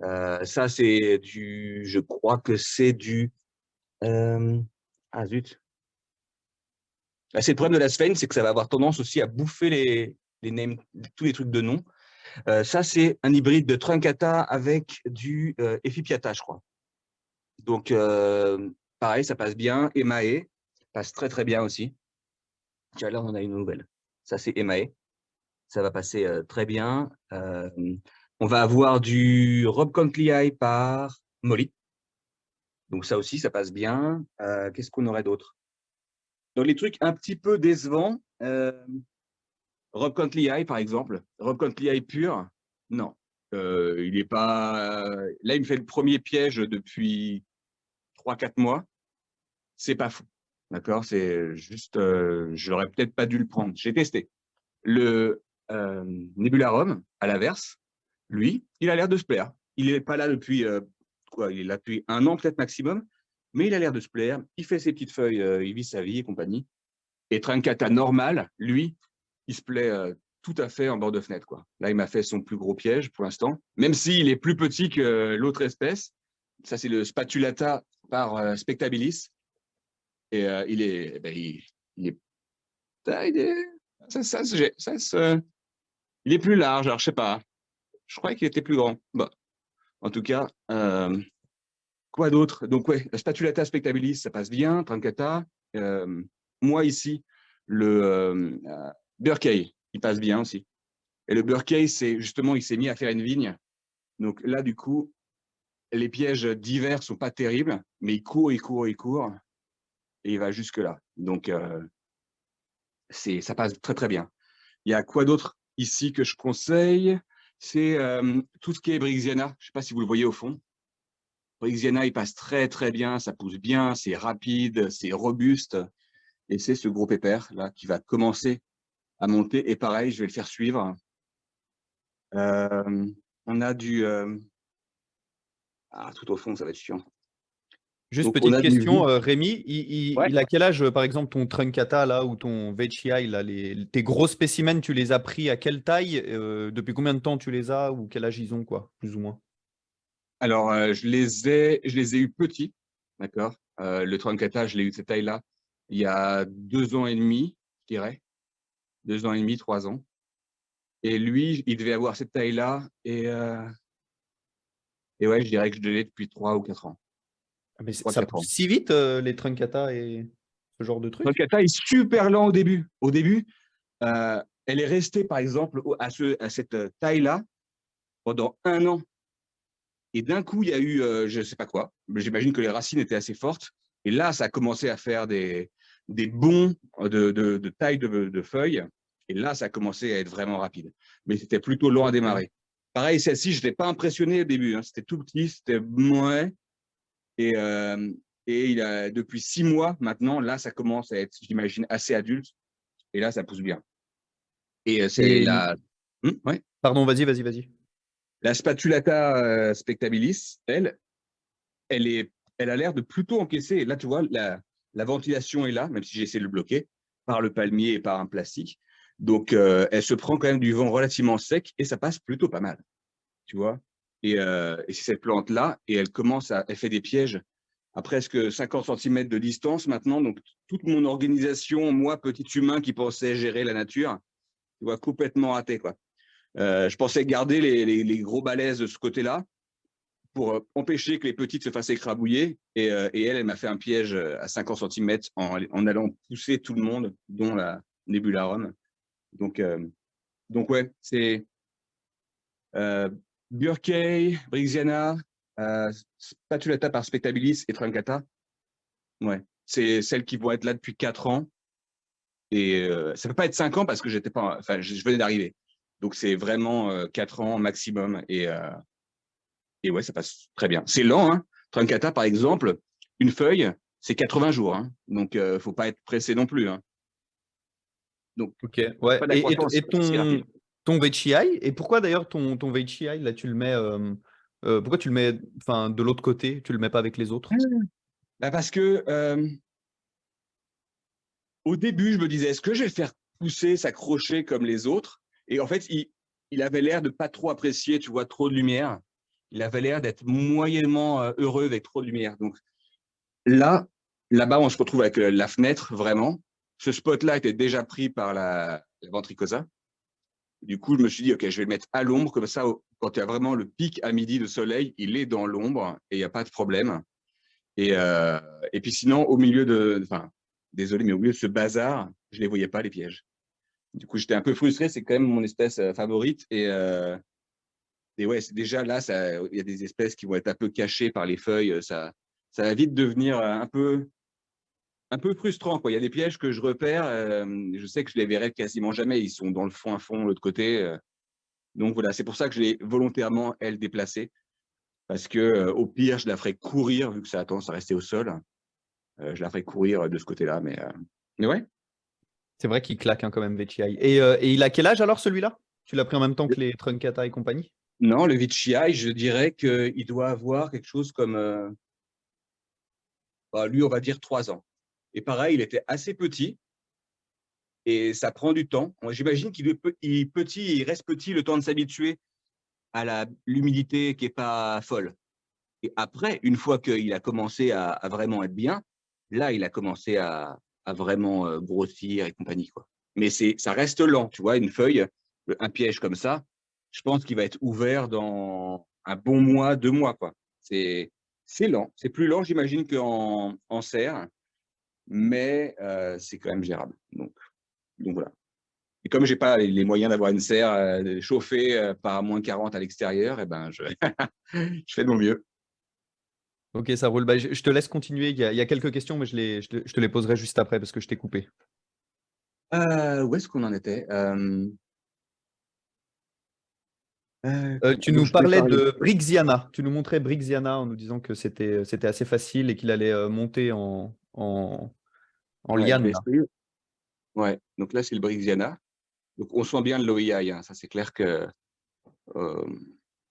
Ça, c'est je crois que c'est ah zut. C'est le problème de la sphène, c'est que ça va avoir tendance aussi à bouffer les names, tous les trucs de nom. Ça, c'est un hybride de Truncata avec du Ephipiata, je crois. Donc, pareil, ça passe bien. Emae passe très, très bien aussi. Tiens, là, on en a une nouvelle. Ça, c'est Emae. Ça va passer très bien. On va avoir du Rob Conkley par Molly. Donc, ça aussi, ça passe bien. Qu'est-ce qu'on aurait d'autre? Dans les trucs un petit peu décevants, Rob Conkley, par exemple. Rob Conkley pur, non. Il n'est pas… Là, il me fait le premier piège depuis 3-4 mois. C'est pas fou. D'accord? C'est juste… j'aurais peut-être pas dû le prendre. J'ai testé. Le Nebularum, à l'inverse, lui, il a l'air de se plaire. Il n'est pas là depuis… il est là depuis 1 an peut-être maximum, mais il a l'air de se plaire. Il fait ses petites feuilles, il vit sa vie et compagnie. Et Truncata normal, lui, il se plaît tout à fait en bord de fenêtre, quoi. Là, il m'a fait son plus gros piège pour l'instant, même s'il est plus petit que l'autre espèce. Ça, c'est le Spatulata par Spectabilis. Et il est… il est plus large, alors je sais pas. Je croyais qu'il était plus grand. Bon, en tout cas, quoi d'autre? Donc, ouais, Spatulata Spectabilis, ça passe bien. Truncata. Moi, ici, le Burkey, il passe bien aussi. Et le Burkey, c'est justement, il s'est mis à faire une vigne. Donc là, du coup, les pièges d'hiver sont pas terribles, mais il court, il court, il court, et il va jusque-là. Donc, ça passe très, très bien. Il y a quoi d'autre ici que je conseille? C'est tout ce qui est Brixiana. Je ne sais pas si vous le voyez au fond. Brixiana, il passe très, très bien, ça pousse bien, c'est rapide, c'est robuste. Et c'est ce gros pépère là qui va commencer à monter. Et pareil, je vais le faire suivre. On a du… tout au fond, ça va être chiant. Juste Donc, on petite a du… question, Rémi, Ouais. il a quel âge, par exemple, ton Truncata là ou ton Veitchii, là, tes gros spécimens, tu les as pris à quelle taille? Depuis combien de temps tu les as ou quel âge ils ont, quoi, plus ou moins? Alors, je les ai eus petits, d'accord. Le Truncata, je l'ai eu de cette taille-là il y a 2 ans et demi, je dirais. 2 ans et demi, 3 ans. Et lui, il devait avoir cette taille-là. Et ouais, je dirais que je l'ai depuis 3 ou 4 ans. Ah, mais 3, ça 4 pousse ans. si vite, les Truncata et ce genre de Le trucs? Truncata est super lent au début. Au début, elle est restée, par exemple, à cette taille-là pendant 1 an. Et d'un coup, il y a eu, je ne sais pas quoi, mais j'imagine que les racines étaient assez fortes. Et là, ça a commencé à faire des bonds de taille de feuilles. Et là, ça a commencé à être vraiment rapide. Mais c'était plutôt lent à Ok. démarrer. Pareil, celle-ci, je n'étais pas impressionné au début. Hein. C'était tout petit, c'était ouais. Et, depuis 6 mois maintenant, là, ça commence à être, j'imagine, assez adulte. Et là, ça pousse bien. Et c'est Et la… ouais. pardon, vas-y, vas-y, vas-y. La Spatulata spectabilis, elle a l'air de plutôt encaisser. Et là, tu vois, la ventilation est là, même si j'essaie de le bloquer par le palmier et par un plastique. Donc, elle se prend quand même du vent relativement sec et ça passe plutôt pas mal, tu vois. Et c'est cette plante-là, et elle fait des pièges à presque 50 cm de distance maintenant. Donc, toute mon organisation, moi, petit humain qui pensait gérer la nature, Tu vois, complètement raté, quoi. Je pensais garder les gros balaises de ce côté-là pour empêcher que les petites se fassent écrabouiller. Et elle m'a fait un piège à 50 cm en allant pousser tout le monde, dont la Nebularum. Donc ouais, c'est Burkey, Brixiana, Spatulata par Spectabilis et Truncata. Ouais, c'est celles qui vont être là depuis 4 ans. Et ça peut pas être 5 ans parce que j'étais pas, enfin, je venais d'arriver. Donc c'est vraiment 4 ans maximum. Et ouais, ça passe très bien. C'est lent, hein. Truncata, par exemple, une feuille, c'est 80 jours. Hein. Donc faut pas être pressé non plus. Hein. Donc Ok, ouais. pas de la croissance Et si rapide. ton Veitchi, et pourquoi d'ailleurs ton Veitchi, là, tu le mets, pourquoi tu le mets enfin, de l'autre côté, tu le mets pas avec les autres? Bah parce que au début, je me disais, est-ce que je vais le faire pousser, s'accrocher comme les autres? Et en fait, il avait l'air de pas trop apprécier, tu vois, trop de lumière. Il avait l'air d'être moyennement heureux avec trop de lumière. Donc là-bas, on se retrouve avec la fenêtre, vraiment. Ce spot-là était déjà pris par la ventricosa. Du coup, je me suis dit, OK, je vais le mettre à l'ombre, comme ça, quand il y a vraiment le pic à midi de soleil, il est dans l'ombre et il n'y a pas de problème. Et puis sinon, au milieu enfin, désolé, mais au milieu de ce bazar, je ne les voyais pas, les pièges. Du coup, j'étais un peu frustré, c'est quand même mon espèce favorite. Et ouais, déjà là, il y a des espèces qui vont être un peu cachées par les feuilles. Ça va vite devenir un peu frustrant, quoi. Il y a des pièges que je repère, je sais que je les verrai quasiment jamais. Ils sont dans le fond à fond, de l'autre côté. Donc voilà, c'est pour ça que je l'ai volontairement, elle, déplacée. Parce que au pire, je la ferai courir, vu que ça a tendance à rester au sol. Je la ferai courir de ce côté-là. Mais ouais. C'est vrai qu'il claque hein, quand même, Veitchi. Et il a quel âge alors celui-là? Tu l'as pris en même temps que les Truncata et compagnie? Non, le Vichai, je dirais qu'il doit avoir quelque chose comme, lui, on va dire 3 ans. Et pareil, il était assez petit et ça prend du temps. J'imagine qu'il est petit, il reste petit le temps de s'habituer à l'humidité qui n'est pas folle. Et après, une fois qu'il a commencé à vraiment être bien, là, il a commencé à vraiment grossir et compagnie, quoi. Mais ça reste lent, tu vois, une feuille, un piège comme ça, je pense qu'il va être ouvert dans un bon mois, 2 mois, quoi. C'est lent. C'est plus lent, j'imagine, en serre, mais c'est quand même gérable. Donc voilà. Et comme j'ai pas les moyens d'avoir une serre chauffée par -40 à l'extérieur, eh ben je fais de mon mieux. Ok, ça roule. Bah, je te laisse continuer. Il y a quelques questions, mais je te les poserai juste après parce que je t'ai coupé. Où est-ce qu'on en était? Tu Donc nous je t'ai parlais parlé. de Brixiana. Tu nous montrais Brixiana en nous disant que c'était assez facile et qu'il allait monter en Ouais, je liane, vais là. essayer. Ouais, donc là, c'est le Brixiana. Donc on sent bien de l'OEI, hein. Ça, c'est clair que euh,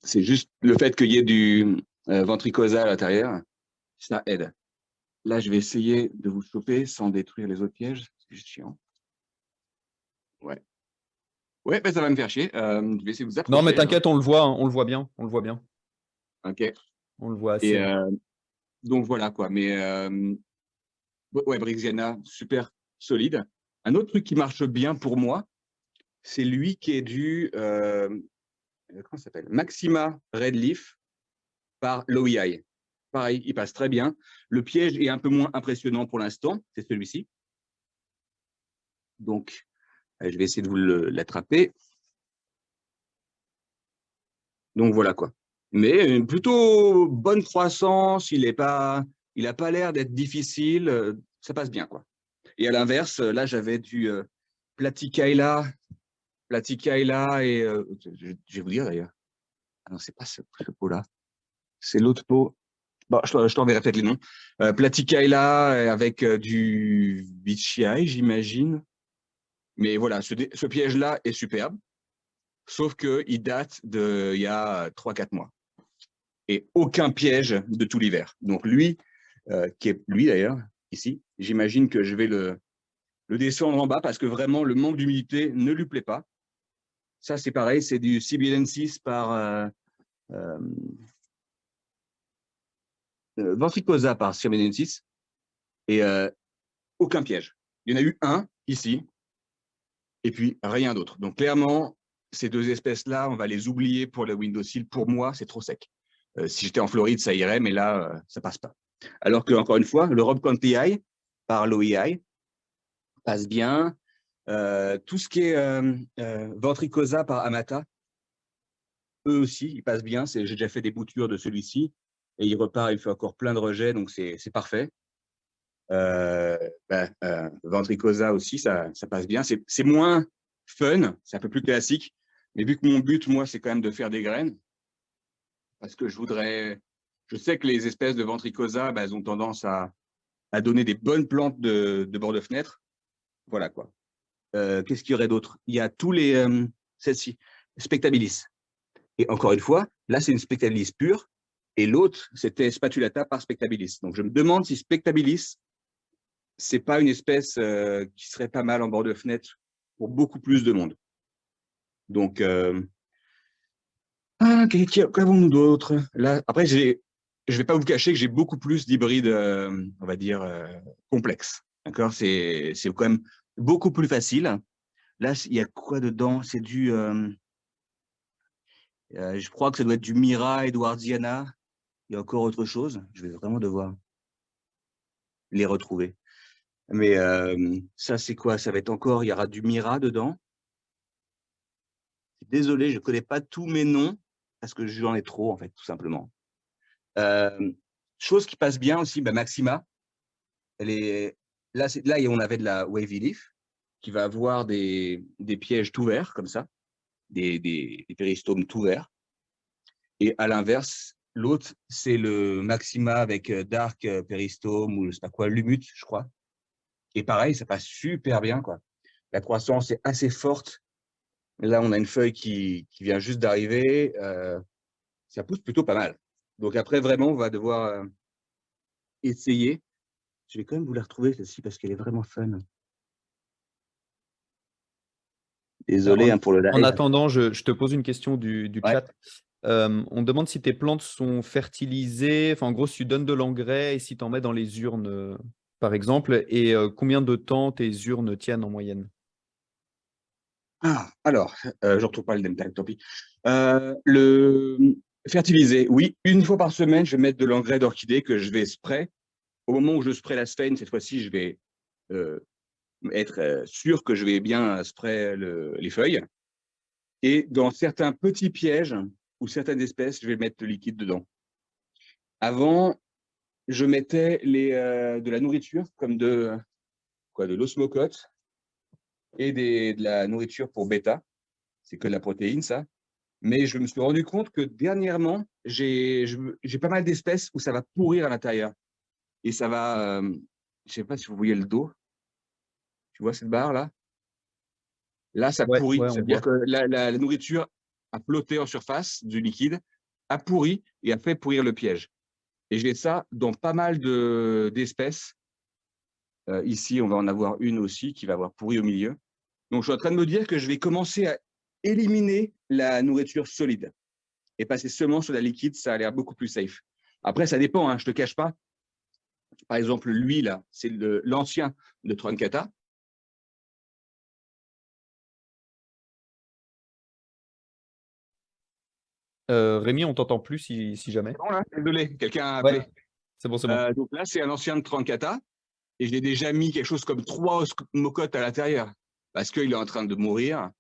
c'est juste le fait qu'il y ait du ventricosa à l'intérieur, ça aide. Là, je vais essayer de vous choper sans détruire les autres pièges. C'est juste chiant. Ouais. Ouais, ben, ça va me faire chier. Je vais essayer de vous Non, mais approcher, alors. t'inquiète, on le voit, hein, on le voit bien. On le voit bien. OK. On le voit Et assez bien. donc voilà, quoi. Mais ouais, Brixiana, super solide. Un autre truc qui marche bien pour moi, c'est lui qui est comment ça s'appelle? Maxima Red Leaf par l'OEI. Pareil, il passe très bien. Le piège est un peu moins impressionnant pour l'instant, c'est celui-ci. Donc, je vais essayer de vous l'attraper. Donc voilà quoi. Mais une plutôt bonne croissance, il n'a pas l'air d'être difficile, ça passe bien quoi. Et à l'inverse, là j'avais du Platykaila et je vais vous dire d'ailleurs. Ah non, c'est pas ce pot-là, c'est l'autre pot. Bon, je t'enverrai peut-être les noms. Platykaila avec du Vichai, j'imagine. Mais voilà, ce piège-là est superbe, sauf qu'il date d'il y a 3-4 mois. Et aucun piège de tout l'hiver. Donc lui, qui est lui d'ailleurs, ici, j'imagine que je vais le descendre en bas parce que vraiment le manque d'humidité ne lui plaît pas. Ça, c'est pareil, c'est du sibilensis par ventricosa par sibilensis et aucun piège. Il y en a eu un ici. et puis rien d'autre. Donc clairement, ces deux espèces-là, on va les oublier pour le windowsill. Pour moi, c'est trop sec. Si j'étais en Floride, ça irait, mais là, ça passe pas. Alors que, encore une fois, le Rob County Eye par l'OEI passe bien. Tout ce qui est Ventricosa par Amata, eux aussi, ils passent bien. J'ai déjà fait des boutures de celui-ci et il repart, il fait encore plein de rejets, donc c'est parfait. Ventricosa aussi, ça passe bien. C'est moins fun, c'est un peu plus classique, mais vu que mon but, moi, c'est quand même de faire des graines, parce que je sais que les espèces de Ventricosa, elles ont tendance à donner des bonnes plantes de bord de fenêtre. Voilà quoi. Qu'est-ce qu'il y aurait d'autre? Il y a tous les, celle-ci, Spectabilis. Et encore une fois, là, c'est une Spectabilis pure, et l'autre, c'était Spatulata par Spectabilis. Donc, je me demande si Spectabilis, c'est pas une espèce qui serait pas mal en bord de fenêtre pour beaucoup plus de monde. Donc, qu'avons-nous d'autre? Là, après, je vais pas vous cacher que j'ai beaucoup plus d'hybrides, on va dire, complexes. D'accord? C'est quand même beaucoup plus facile. Là, il y a quoi dedans? C'est du, je crois que ça doit être du Mira Edwardiana. Il y a encore autre chose. Je vais vraiment devoir les retrouver. Mais ça, c'est quoi? Ça va être encore, il y aura du Mira dedans. Désolé, je ne connais pas tous mes noms parce que j'en ai trop, en fait, tout simplement. Chose qui passe bien aussi, Maxima. Là, on avait de la Wavy Leaf qui va avoir des pièges tout verts, comme ça, des péristomes tout verts. Et à l'inverse, l'autre, c'est le Maxima avec Dark Péristome ou je sais pas quoi, Lumut, je crois. Et pareil, ça passe super bien, quoi. La croissance est assez forte. Là, on a une feuille qui vient juste d'arriver. Ça pousse plutôt pas mal. Donc après, vraiment, on va devoir essayer. Je vais quand même vous la retrouver, celle-ci, parce qu'elle est vraiment fun. Désolé pour le En live. attendant, je te pose une question du Ouais. chat. On demande si tes plantes sont fertilisées, enfin en gros si tu donnes de l'engrais et si tu en mets dans les urnes, par exemple, et combien de temps tes urnes tiennent en moyenne? Ah, alors, je ne retrouve pas le name tag, tant pis. Le fertiliser, oui, une fois par semaine, je vais mettre de l'engrais d'orchidée que je vais spray. Au moment où je spray la sphène, cette fois-ci, je vais être sûr que je vais bien spray les feuilles. Et dans certains petits pièges ou certaines espèces, je vais mettre le liquide dedans. Avant, je mettais de la nourriture comme de l'osmocote et de la nourriture pour bêta. C'est que de la protéine, ça. Mais je me suis rendu compte que dernièrement, j'ai pas mal d'espèces où ça va pourrir à l'intérieur. Et ça va, je ne sais pas si vous voyez le dos. Tu vois cette barre là? Là, ça Ouais, pourrit. ouais, on C'est-à-dire voit. que la nourriture a flotté en surface du liquide, a pourri et a fait pourrir le piège. Et j'ai ça dans pas mal d'espèces. Ici, on va en avoir une aussi qui va avoir pourri au milieu. Donc, je suis en train de me dire que je vais commencer à éliminer la nourriture solide et passer seulement sur la liquide. Ça a l'air beaucoup plus safe. Après, ça dépend, hein, je ne te cache pas. Par exemple, lui, là, c'est l'ancien de Truncata. Rémi, on t'entend plus si jamais. Bon, là, désolé, quelqu'un a Ouais, appelé. c'est bon, c'est bon. Donc là, c'est un ancien de Truncata. Et je l'ai déjà mis quelque chose comme 3 mocottes à l'intérieur parce qu'il est en train de mourir.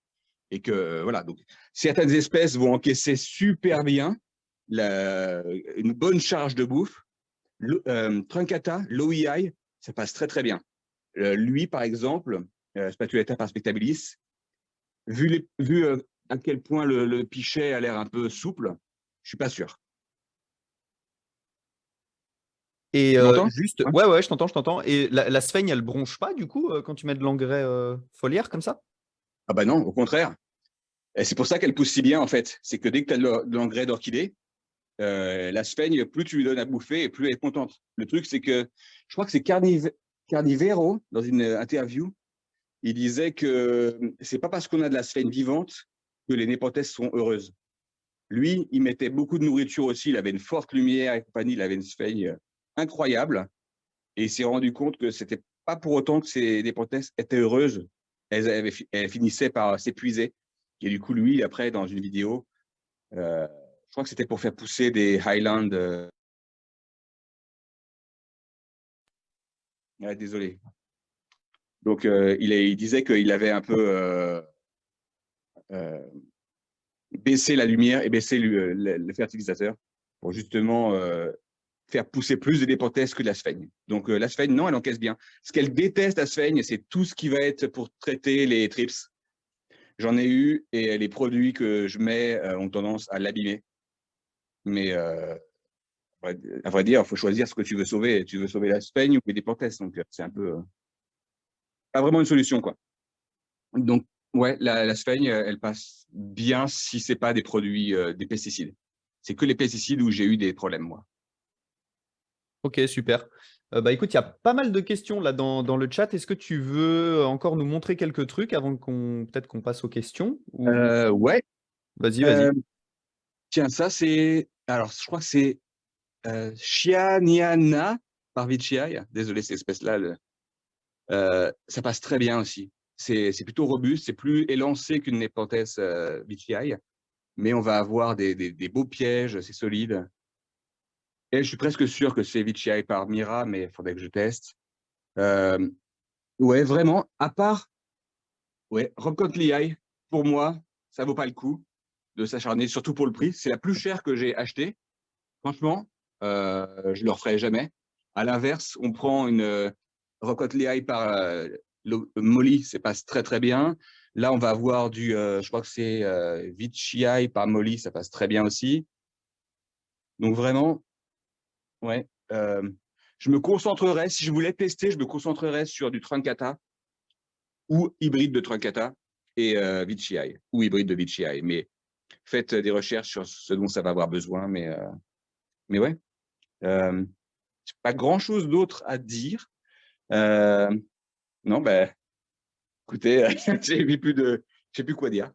Et que, voilà, donc certaines espèces vont encaisser super bien une bonne charge de bouffe. Truncata, l'OEI, ça passe très, très bien. Lui, par exemple, Spatulata par Spectabilis, vu à quel point le pichet a l'air un peu souple, je suis pas sûr. Et Tu m'entends? juste, Ouais. ouais, je t'entends, je t'entends. Et la sphaigne, elle bronche pas du coup quand tu mets de l'engrais foliaire comme ça? Ah bah non, au contraire. Et c'est pour ça qu'elle pousse si bien, en fait. C'est que dès que tu as de l'engrais d'orchidée, la sphaigne, plus tu lui donnes à bouffer et plus elle est contente. Le truc, c'est que je crois que c'est Carnivero, dans une interview, il disait que c'est pas parce qu'on a de la sphaigne vivante que les népenthes sont heureuses. Lui, il mettait beaucoup de nourriture aussi, il avait une forte lumière et compagnie, il avait une sphaigne incroyable et il s'est rendu compte que c'était pas pour autant que ces népenthes étaient heureuses elles finissaient par s'épuiser. Et du coup, lui, après, dans une vidéo, je crois que c'était pour faire pousser des Highland. Désolé. Donc, il disait qu'il avait un peu baissé la lumière et baissé le fertilisateur pour justement faire pousser plus de dépenthes que de la sphaigne. Donc, la sphaigne, non, elle encaisse bien. Ce qu'elle déteste, la sphaigne, c'est tout ce qui va être pour traiter les trips. J'en ai eu et les produits que je mets ont tendance à l'abîmer. Mais à vrai dire, il faut choisir ce que tu veux sauver. Tu veux sauver la sphaigne ou les dépenthes. Donc, c'est un peu pas vraiment une solution, quoi. Donc, ouais, la sphaigne, elle passe bien si c'est pas des produits, des pesticides. C'est que les pesticides où j'ai eu des problèmes, moi. Ok, super. Bah écoute, il y a pas mal de questions là dans le chat. Est-ce que tu veux encore nous montrer quelques trucs avant qu'on peut-être qu'on passe aux questions ou... Ouais. Vas-y, Euh, vas-y. tiens, ça, c'est. Alors, je crois que c'est Chianiana par Vichai. Désolé, cette espèce-là. Ça passe très bien aussi. C'est plutôt robuste, c'est plus élancé qu'une Nepenthes Vichai, mais on va avoir des beaux pièges, c'est solide. Et je suis presque sûr que c'est Vichai par Mira, mais il faudrait que je teste. Euh, ouais, vraiment, à part ouais, Robcot Lehigh, pour moi, ça vaut pas le coup de s'acharner, surtout pour le prix. C'est la plus chère que j'ai achetée. Franchement, je ne le referai jamais. À l'inverse, on prend une Robcot Lehigh par Molly, ça passe très très bien. Là, on va avoir du, je crois que c'est Vichai par Molly, ça passe très bien aussi. Donc vraiment, ouais. Je me concentrerai, si je voulais tester, je me concentrerais sur du Truncata ou hybride de Truncata et Vichai, ou hybride de Vichai. Mais faites des recherches sur ce dont ça va avoir besoin. Mais ouais, pas grand-chose d'autre à dire. Non, ben, écoutez, je sais plus quoi dire.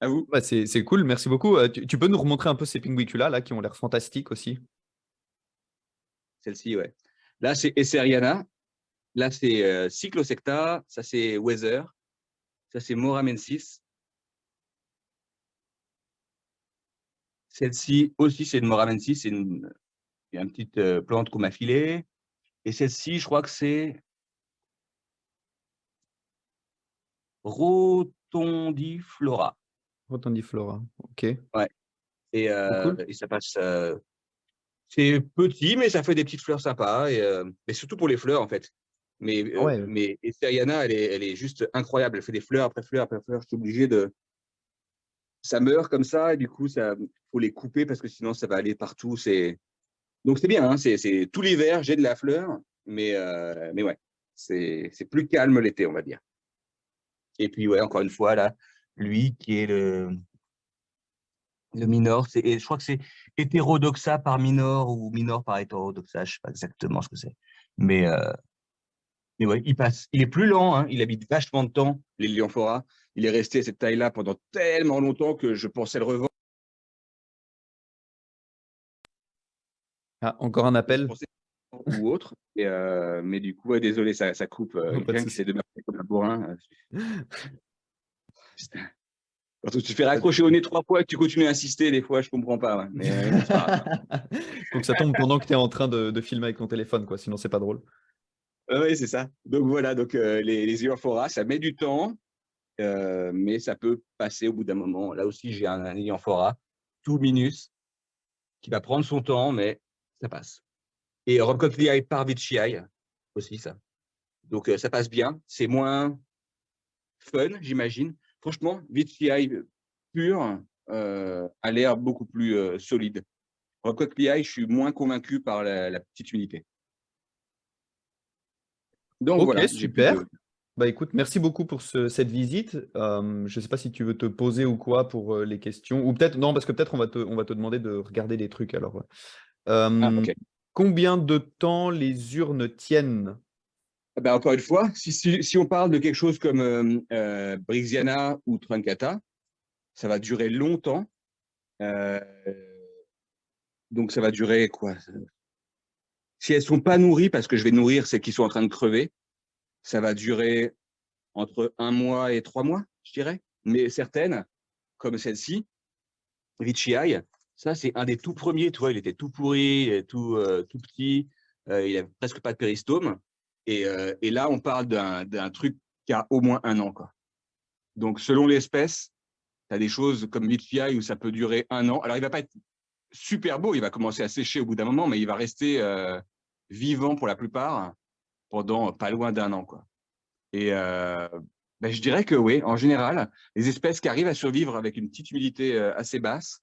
À vous. Bah, c'est cool, merci beaucoup. Tu peux nous remontrer un peu ces pinguicula là qui ont l'air fantastiques aussi? Celle-ci, ouais. Là, c'est Esseriana. Là, c'est Cyclosecta. Ça, c'est Weather. Ça, c'est Moramensis. Celle-ci aussi, c'est une Moramensis. C'est une petite plante qu'on m'a filée. Et celle-ci, je crois que c'est Rotondiflora. Rotundiflora, ok. Ouais. Trop cool. Et ça passe. C'est petit, mais ça fait des petites fleurs sympas. Mais surtout pour les fleurs, en fait. Ah ouais, Mais Esseriana, elle est juste incroyable. Elle fait des fleurs après fleurs après fleurs. Je suis obligé de. Ça meurt comme ça, et du coup, il faut les couper parce que sinon, ça va aller partout. Donc, c'est bien. Hein, c'est tout l'hiver, j'ai de la fleur. Mais ouais, c'est plus calme l'été, on va dire. Et puis, ouais, encore une fois, là, lui qui est le minor, et je crois que c'est hétérodoxa par minor ou minor par hétérodoxa, je ne sais pas exactement ce que c'est. Mais, euh, mais ouais, il passe. Il est plus lent, hein, il habite vachement de temps, les Lyonphora. Il est resté à cette taille-là pendant tellement longtemps que je pensais le revendre. ah, encore un Je appel. pensais ou autre. Mais du coup, ouais, désolé, ça coupe. Oh, pas de Quelqu'un qui essaie souci. de m'appeler comme un bourrin. Quand tu te fais raccrocher au nez 3 fois et que tu continues à insister, des fois, je comprends pas. Ouais. Mais bon, c'est pas grave. Faut que ça tombe pendant que tu es en train de filmer avec ton téléphone, quoi. Sinon, c'est pas drôle. Oui, c'est ça. Donc voilà, donc, les Iophora, ça met du temps, mais ça peut passer au bout d'un moment. Là aussi, j'ai un Iophora, tout minus, qui va prendre son temps, mais ça passe. Et Robcot Lehigh par Vichai, aussi ça. Donc ça passe bien. C'est moins fun, j'imagine. Franchement, Vichai pur a l'air beaucoup plus solide. Robcot Lehigh, je suis moins convaincu par la petite unité. Donc Ok, voilà, j'ai plus super. de. Bah écoute, merci beaucoup pour cette visite. Je ne sais pas si tu veux te poser ou quoi pour les questions. Ou peut-être, non, parce que peut-être on va te demander de regarder des trucs alors. Ah, Euh, ok. combien de temps les urnes tiennent? Ben, encore une fois, si on parle de quelque chose comme Brixiana ou Truncata, ça va durer longtemps. Euh, donc, ça va durer quoi? Si elles ne sont pas nourries, parce que je vais nourrir celles qui sont en train de crever, ça va durer entre 1 mois et 3 mois, je dirais. Mais certaines, comme celle-ci, Veitchii, ça, c'est un des tout premiers. Tu vois, il était tout pourri, tout petit. Il n'avait presque pas de péristome. Et là, on parle d'un truc qui a au moins 1 an, quoi. Donc, selon l'espèce, tu as des choses comme Veitchii où ça peut durer 1 an. Alors, il ne va pas être super beau, il va commencer à sécher au bout d'un moment, mais il va rester vivant pour la plupart pendant pas loin d'1 an, quoi. Et ben, je dirais que oui, en général, les espèces qui arrivent à survivre avec une petite humidité assez basse,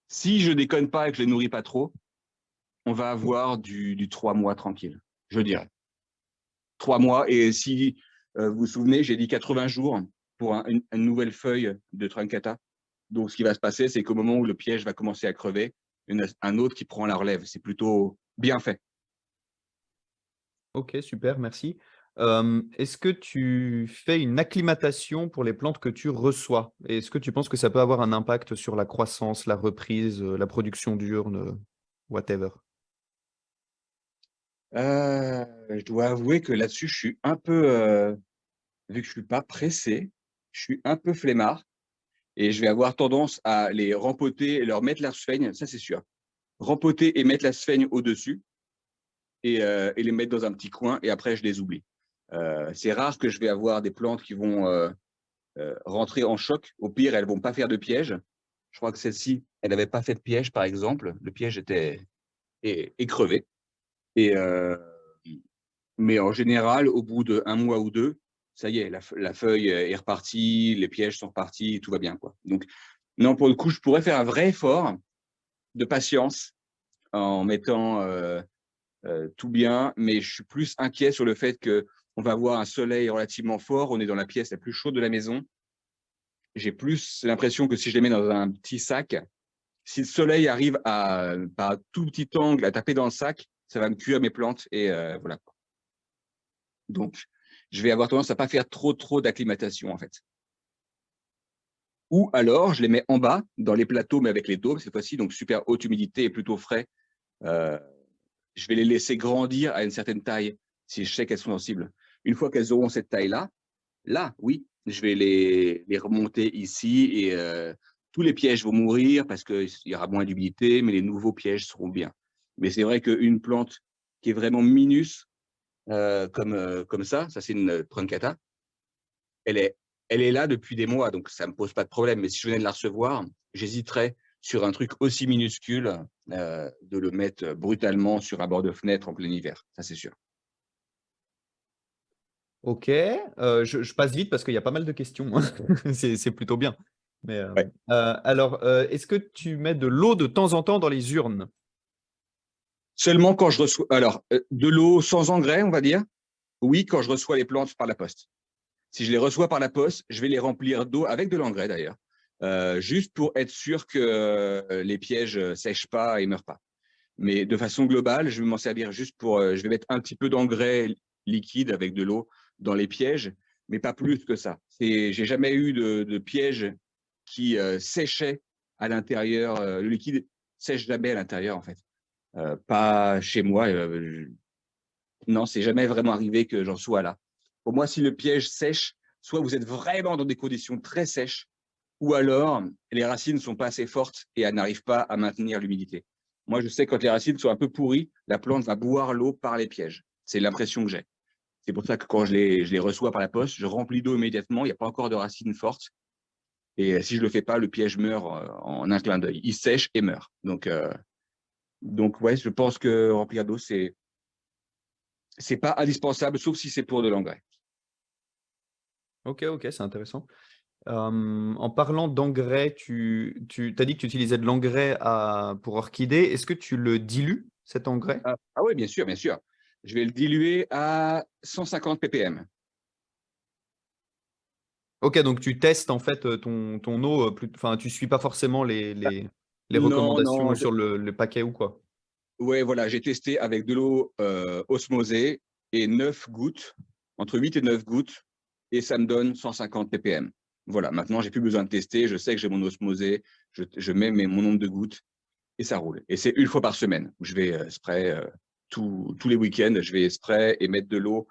si je déconne pas et que je les nourris pas trop, on va avoir du 3 mois tranquille, je dirais. 3 mois, et si vous vous souvenez, j'ai dit 80 jours pour une nouvelle feuille de Truncata. Donc, ce qui va se passer, c'est qu'au moment où le piège va commencer à crever, il y en a un autre qui prend la relève. C'est plutôt bien fait. Ok, super, merci. Est-ce que tu fais une acclimatation pour les plantes que tu reçois? Et est-ce que tu penses que ça peut avoir un impact sur la croissance, la reprise, la production diurne, whatever? Je dois avouer que là-dessus, je suis un peu, vu que je suis pas pressé, je suis un peu flemmard et je vais avoir tendance à les rempoter et leur mettre la sphaigne, ça c'est sûr. Rempoter et mettre la sphaigne au-dessus et les mettre dans un petit coin et après je les oublie. C'est rare que je vais avoir des plantes qui vont rentrer en choc. Au pire, elles vont pas faire de piège. Je crois que celle-ci, elle n'avait pas fait de piège, par exemple. Le piège était est crevé. Et, mais en général, au bout d'1 mois ou 2, ça y est, la feuille est repartie, les pièges sont repartis, tout va bien, quoi. Donc, non, pour le coup, je pourrais faire un vrai effort de patience en mettant tout bien, mais je suis plus inquiet sur le fait qu'on va avoir un soleil relativement fort. On est dans la pièce la plus chaude de la maison. J'ai plus l'impression que si je les mets dans un petit sac, si le soleil arrive par un tout petit angle à taper dans le sac, ça va me cuire mes plantes et voilà. Donc, je vais avoir tendance à pas faire trop d'acclimatation, en fait. Ou alors, je les mets en bas, dans les plateaux, mais avec les dômes cette fois-ci, donc super haute humidité et plutôt frais. Euh, je vais les laisser grandir à une certaine taille, si je sais qu'elles sont sensibles. Une fois qu'elles auront cette taille-là, là, oui, je vais les remonter ici et tous les pièges vont mourir parce qu'il y aura moins d'humidité, mais les nouveaux pièges seront bien. Mais c'est vrai qu'une plante qui est vraiment minus, comme ça c'est une truncata, elle est, elle est là depuis des mois, donc ça ne me pose pas de problème. Mais si je venais de la recevoir, j'hésiterais sur un truc aussi minuscule de le mettre brutalement sur un bord de fenêtre en plein hiver, ça c'est sûr. Ok, je passe vite parce qu'il y a pas mal de questions, hein. C'est plutôt bien. Mais, Ouais. alors, est-ce que tu mets de l'eau de temps en temps dans les urnes? Seulement quand je reçois, alors de l'eau sans engrais, on va dire, oui, quand je reçois les plantes par la poste. Si je les reçois par la poste, je vais les remplir d'eau avec de l'engrais d'ailleurs, juste pour être sûr que les pièges ne sèchent pas et ne meurent pas. Mais de façon globale, je vais m'en servir juste pour, je vais mettre un petit peu d'engrais liquide avec de l'eau dans les pièges, mais pas plus que ça. J'ai jamais eu de piège qui séchait à l'intérieur. Le liquide sèche jamais à l'intérieur en fait. Pas chez moi. Non, c'est jamais vraiment arrivé que j'en sois là. Pour moi, si le piège sèche, soit vous êtes vraiment dans des conditions très sèches, ou alors les racines ne sont pas assez fortes et elles n'arrivent pas à maintenir l'humidité. Moi, je sais que quand les racines sont un peu pourries, la plante va boire l'eau par les pièges. C'est l'impression que j'ai. C'est pour ça que quand je les reçois par la poste, je remplis d'eau immédiatement. Il n'y a pas encore de racines fortes. Et si je ne le fais pas, le piège meurt en un clin d'œil. Il sèche et meurt. Donc ouais, je pense que remplir d'eau, c'est pas indispensable, sauf si c'est pour de l'engrais. Ok, ok, c'est intéressant. En parlant d'engrais, tu as dit que tu utilisais de l'engrais pour orchidées. Est-ce que tu le dilues, cet engrais? Ah oui, bien sûr, bien sûr. Je vais le diluer à 150 ppm. Ok, donc tu testes en fait ton eau, enfin, tu suis pas forcément les Non, recommandations non. sur le paquet ou quoi. Ouais, voilà, j'ai testé avec de l'eau osmosée et 9 gouttes, entre 8 et 9 gouttes, et ça me donne 150 ppm. Voilà, maintenant, j'ai plus besoin de tester. Je sais que j'ai mon osmosée, je mets mon nombre de gouttes et ça roule. Et c'est une fois par semaine où je vais spray tous les week-ends. Je vais spray et mettre de l'eau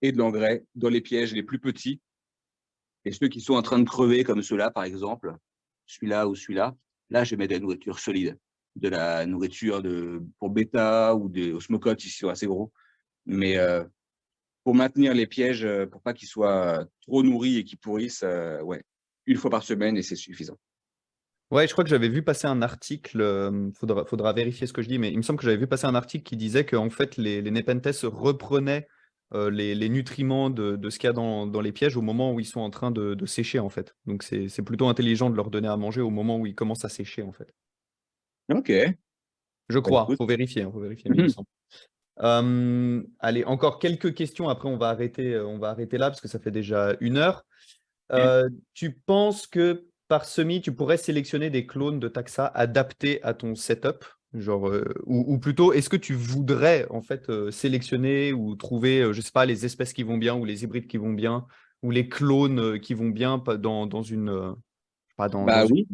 et de l'engrais dans les pièges les plus petits Et ceux qui sont en train de crever, comme ceux-là, par exemple, celui-là ou celui-là, là, je vais mettre de la nourriture solide, de la nourriture pour bêta ou des osmocotes, ils sont assez gros. Mais pour maintenir les pièges, pour pas qu'ils soient trop nourris et qu'ils pourrissent, ouais, une fois par semaine et c'est suffisant. Ouais, je crois que j'avais vu passer un article, faudra vérifier ce que je dis, mais il me semble que j'avais vu passer un article qui disait qu'en fait, les Nepenthes reprenaient les nutriments de ce qu'il y a dans les pièges au moment où ils sont en train de sécher, en fait. Donc, c'est plutôt intelligent de leur donner à manger au moment où ils commencent à sécher, en fait. Ok, Je bah crois, écoute. faut vérifier, mais il me semble. Allez, encore quelques questions, après on va arrêter là parce que ça fait déjà 1 heure. Tu penses que par semis, tu pourrais sélectionner des clones de taxa adaptés à ton setup? Genre, ou plutôt, est-ce que tu voudrais en fait sélectionner ou trouver, je sais pas, les espèces qui vont bien ou les hybrides qui vont bien ou les clones qui vont bien dans une, pas dans Bah une. oui.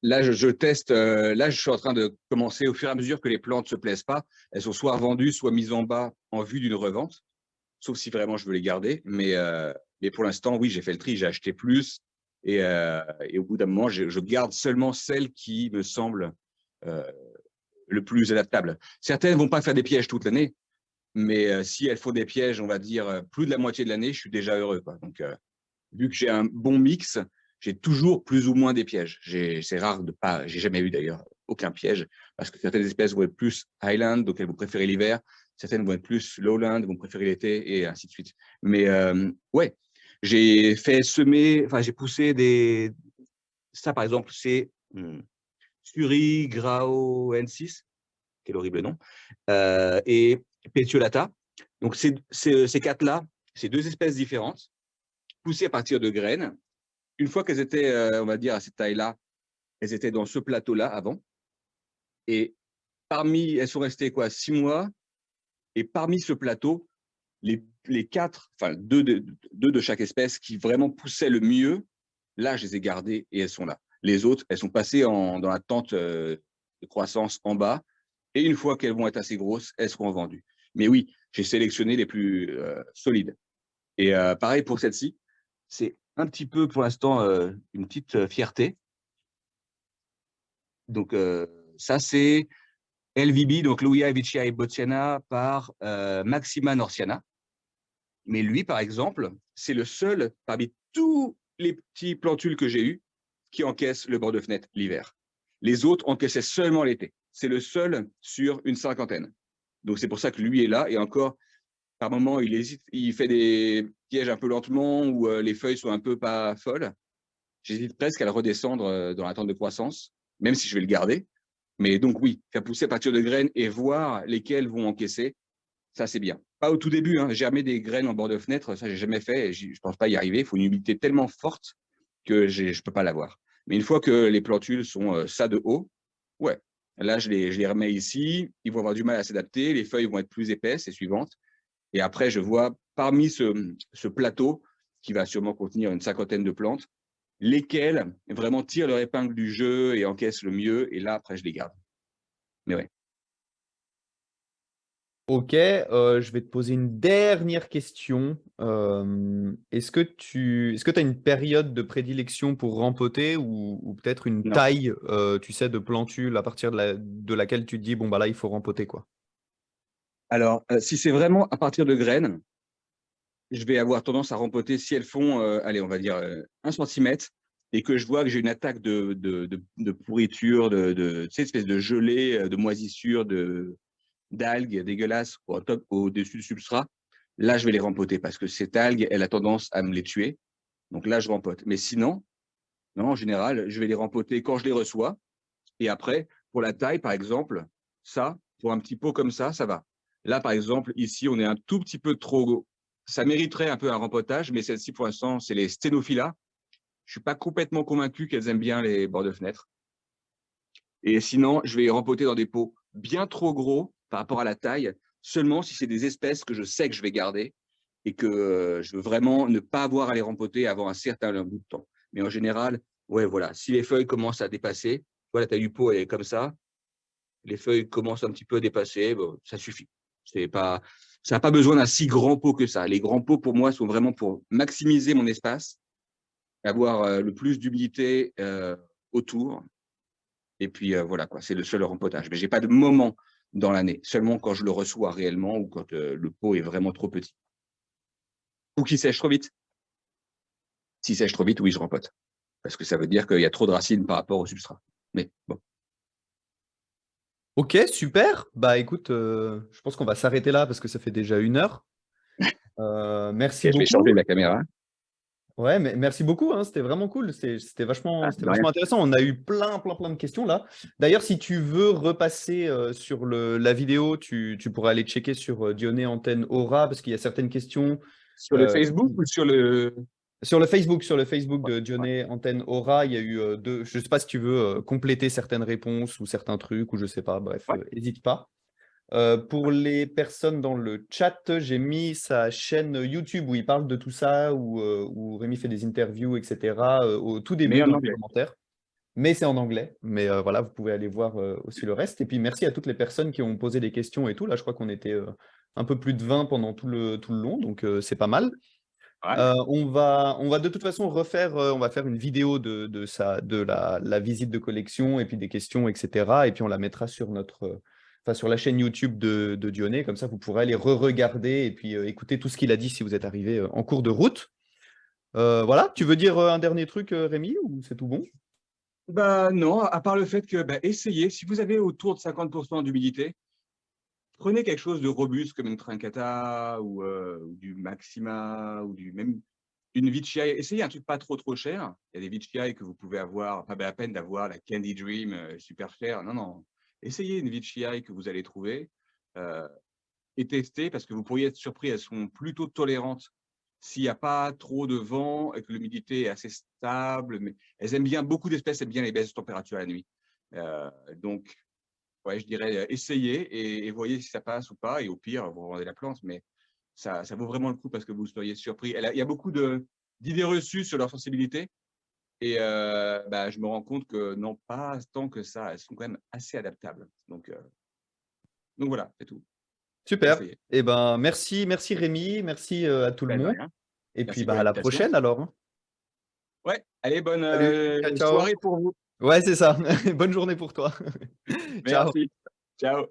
Là, je teste. Là, je suis en train de commencer au fur et à mesure que les plantes se plaisent pas. Elles sont soit vendues, soit mises en bas en vue d'une revente. Sauf si vraiment je veux les garder. Mais pour l'instant, oui, j'ai fait le tri, j'ai acheté plus. Et au bout d'un moment, je garde seulement celles qui me semblent euh, le plus adaptables. Certaines vont pas faire des pièges toute l'année, mais si elles font des pièges, on va dire, plus de la moitié de l'année, je suis déjà heureux, quoi. Donc, vu que j'ai un bon mix, j'ai toujours plus ou moins des pièges. C'est rare de pas, j'ai jamais eu d'ailleurs aucun piège, parce que certaines espèces vont être plus Highland, donc elles vont préférer l'hiver, certaines vont être plus Lowland, vont préférer l'été, et ainsi de suite. Mais ouais, j'ai fait semer, enfin j'ai poussé ça par exemple, c'est Suri Grao N6, quel horrible nom, et Petiolata. Donc ces quatre-là, c'est deux espèces différentes, poussées à partir de graines. Une fois qu'elles étaient, on va dire, à cette taille-là, elles étaient dans ce plateau-là avant. Et elles sont restées quoi, 6 mois. Et parmi ce plateau, les quatre, enfin deux de chaque espèce qui vraiment poussaient le mieux, là, je les ai gardées et elles sont là. Les autres, elles sont passées dans la tente de croissance en bas. Et une fois qu'elles vont être assez grosses, elles seront vendues. Mais oui, j'ai sélectionné les plus solides. Et pareil pour celle-ci, c'est un petit peu pour l'instant une petite fierté. Donc, ça, c'est LVB, donc Louia Vicia Bottiana par Maxima Norciana. Mais lui, par exemple, c'est le seul parmi tous les petits plantules que j'ai eus qui encaisse le bord de fenêtre l'hiver. Les autres encaissaient seulement l'été. C'est le seul sur une cinquantaine. Donc, c'est pour ça que lui est là. Et encore, par moment, il hésite, il fait des pièges un peu lentement où les feuilles sont un peu pas folles. J'hésite presque à le redescendre dans la tente de croissance, même si je vais le garder. Mais donc oui, faire pousser à partir de graines et voir lesquelles vont encaisser, ça c'est bien. Pas au tout début, hein, germer des graines en bord de fenêtre, ça j'ai jamais fait, et je pense pas y arriver. Il faut une humidité tellement forte que je peux pas l'avoir. Mais une fois que les plantules sont ça de haut, ouais, là je les remets ici, ils vont avoir du mal à s'adapter, les feuilles vont être plus épaisses et suivantes. Et après, je vois parmi ce plateau, qui va sûrement contenir une cinquantaine de plantes, lesquelles vraiment tirent leur épingle du jeu et encaissent le mieux. Et là, après, je les garde. Mais ouais. Ok, je vais te poser une dernière question. Est-ce que tu as une période de prédilection pour rempoter ou peut-être une Non. taille, tu sais, de plantule à partir de laquelle tu te dis, bon, bah là, il faut rempoter, quoi. Alors, si c'est vraiment à partir de graines, je vais avoir tendance à rempoter si elles font, allez, on va dire 1 centimètre et que je vois que j'ai une attaque de pourriture, tu sais, espèce de gelée, de moisissure, d'algues dégueulasses au-dessus du substrat. Là, je vais les rempoter parce que cette algue, elle a tendance à me les tuer. Donc là, je rempote. Mais sinon, non, en général, je vais les rempoter quand je les reçois. Et après, pour la taille, par exemple, ça, pour un petit pot comme ça va. Là, par exemple, ici, on est un tout petit peu trop gros. Ça mériterait un peu un rempotage, mais celle-ci, pour l'instant, c'est les Sténophylla. Je ne suis pas complètement convaincu qu'elles aiment bien les bords de fenêtre. Et sinon, je vais les rempoter dans des pots bien trop gros par rapport à la taille, seulement si c'est des espèces que je sais que je vais garder et que je veux vraiment ne pas avoir à les rempoter avant un certain bout de temps. Mais en général, ouais, voilà, si les feuilles commencent à dépasser, voilà, la taille du pot elle est comme ça, les feuilles commencent un petit peu à dépasser, bon, ça suffit. Ça n'a pas besoin d'un si grand pot que ça. Les grands pots, pour moi, sont vraiment pour maximiser mon espace avoir le plus d'humidité autour. Et puis voilà, quoi, c'est le seul rempotage. Mais j'ai pas de moment dans l'année, seulement quand je le reçois réellement ou quand le pot est vraiment trop petit. Ou qu'il sèche trop vite. S'il sèche trop vite, oui, je rempote. Parce que ça veut dire qu'il y a trop de racines par rapport au substrat. Mais bon. Ok, super. Bah écoute, je pense qu'on va s'arrêter là parce que ça fait déjà 1 heure. Merci Ok, je vais changer beaucoup. la caméra. Ouais, mais merci beaucoup, hein, c'était vraiment cool, c'était Ah, c'était de rien. vachement intéressant. On a eu plein de questions là. D'ailleurs, si tu veux repasser sur la vidéo, tu pourras aller checker sur Dionée Antenne Aura parce qu'il y a certaines questions Sur le Facebook ou sur le… sur le Facebook de Dionée Antenne Aura. Il y a eu deux. Je sais pas si tu veux compléter certaines réponses ou certains trucs ou je sais pas. Bref, Ouais. n'hésite pas. Pour les personnes dans le chat, j'ai mis sa chaîne YouTube où il parle de tout ça, où Rémi fait des interviews, etc. Au tout Mais début en dans les anglais. commentaires. Mais c'est en anglais. Mais voilà, vous pouvez aller voir aussi le reste. Et puis merci à toutes les personnes qui ont posé des questions et tout. Là, je crois qu'on était un peu plus de 20 pendant tout le long, donc c'est pas mal. Ouais. On va de toute façon refaire, on va faire une vidéo de la visite de collection et puis des questions, etc. Et puis on la mettra sur sur la chaîne YouTube de Dionée. Comme ça, vous pourrez aller re-regarder et puis écouter tout ce qu'il a dit si vous êtes arrivé en cours de route. Voilà, tu veux dire un dernier truc, Rémi, ou c'est tout bon? Bah non, à part le fait que essayez, si vous avez autour de 50% d'humidité, prenez quelque chose de robuste comme une Trincata ou du Maxima ou même une Vici. Essayez un truc pas trop cher. Il y a des Vici que vous pouvez avoir, pas la peine d'avoir la Candy Dream super chère. Non, non. Essayez une Vici que vous allez trouver euh, et testez parce que vous pourriez être surpris. Elles sont plutôt tolérantes s'il n'y a pas trop de vent et que l'humidité est assez stable. Mais elles aiment bien, beaucoup d'espèces aiment bien les baisses de température la nuit. Donc, ouais, je dirais essayez et voyez si ça passe ou pas. Et au pire, vous rendez la plante. Mais ça vaut vraiment le coup parce que vous seriez surpris. Il y a beaucoup d'idées reçues sur leur sensibilité. Et je me rends compte que non, pas tant que ça. Elles sont quand même assez adaptables. Donc voilà, c'est tout. Super. Essayez. Eh ben, merci Rémi, merci à tout le De monde. rien. Et puis Merci pour bah, à la l'invitation. prochaine alors, hein. Ouais, allez, bonne Salut, ciao, ciao. soirée pour vous. Ouais, c'est ça. Bonne journée pour toi. Ciao. Merci. Ciao.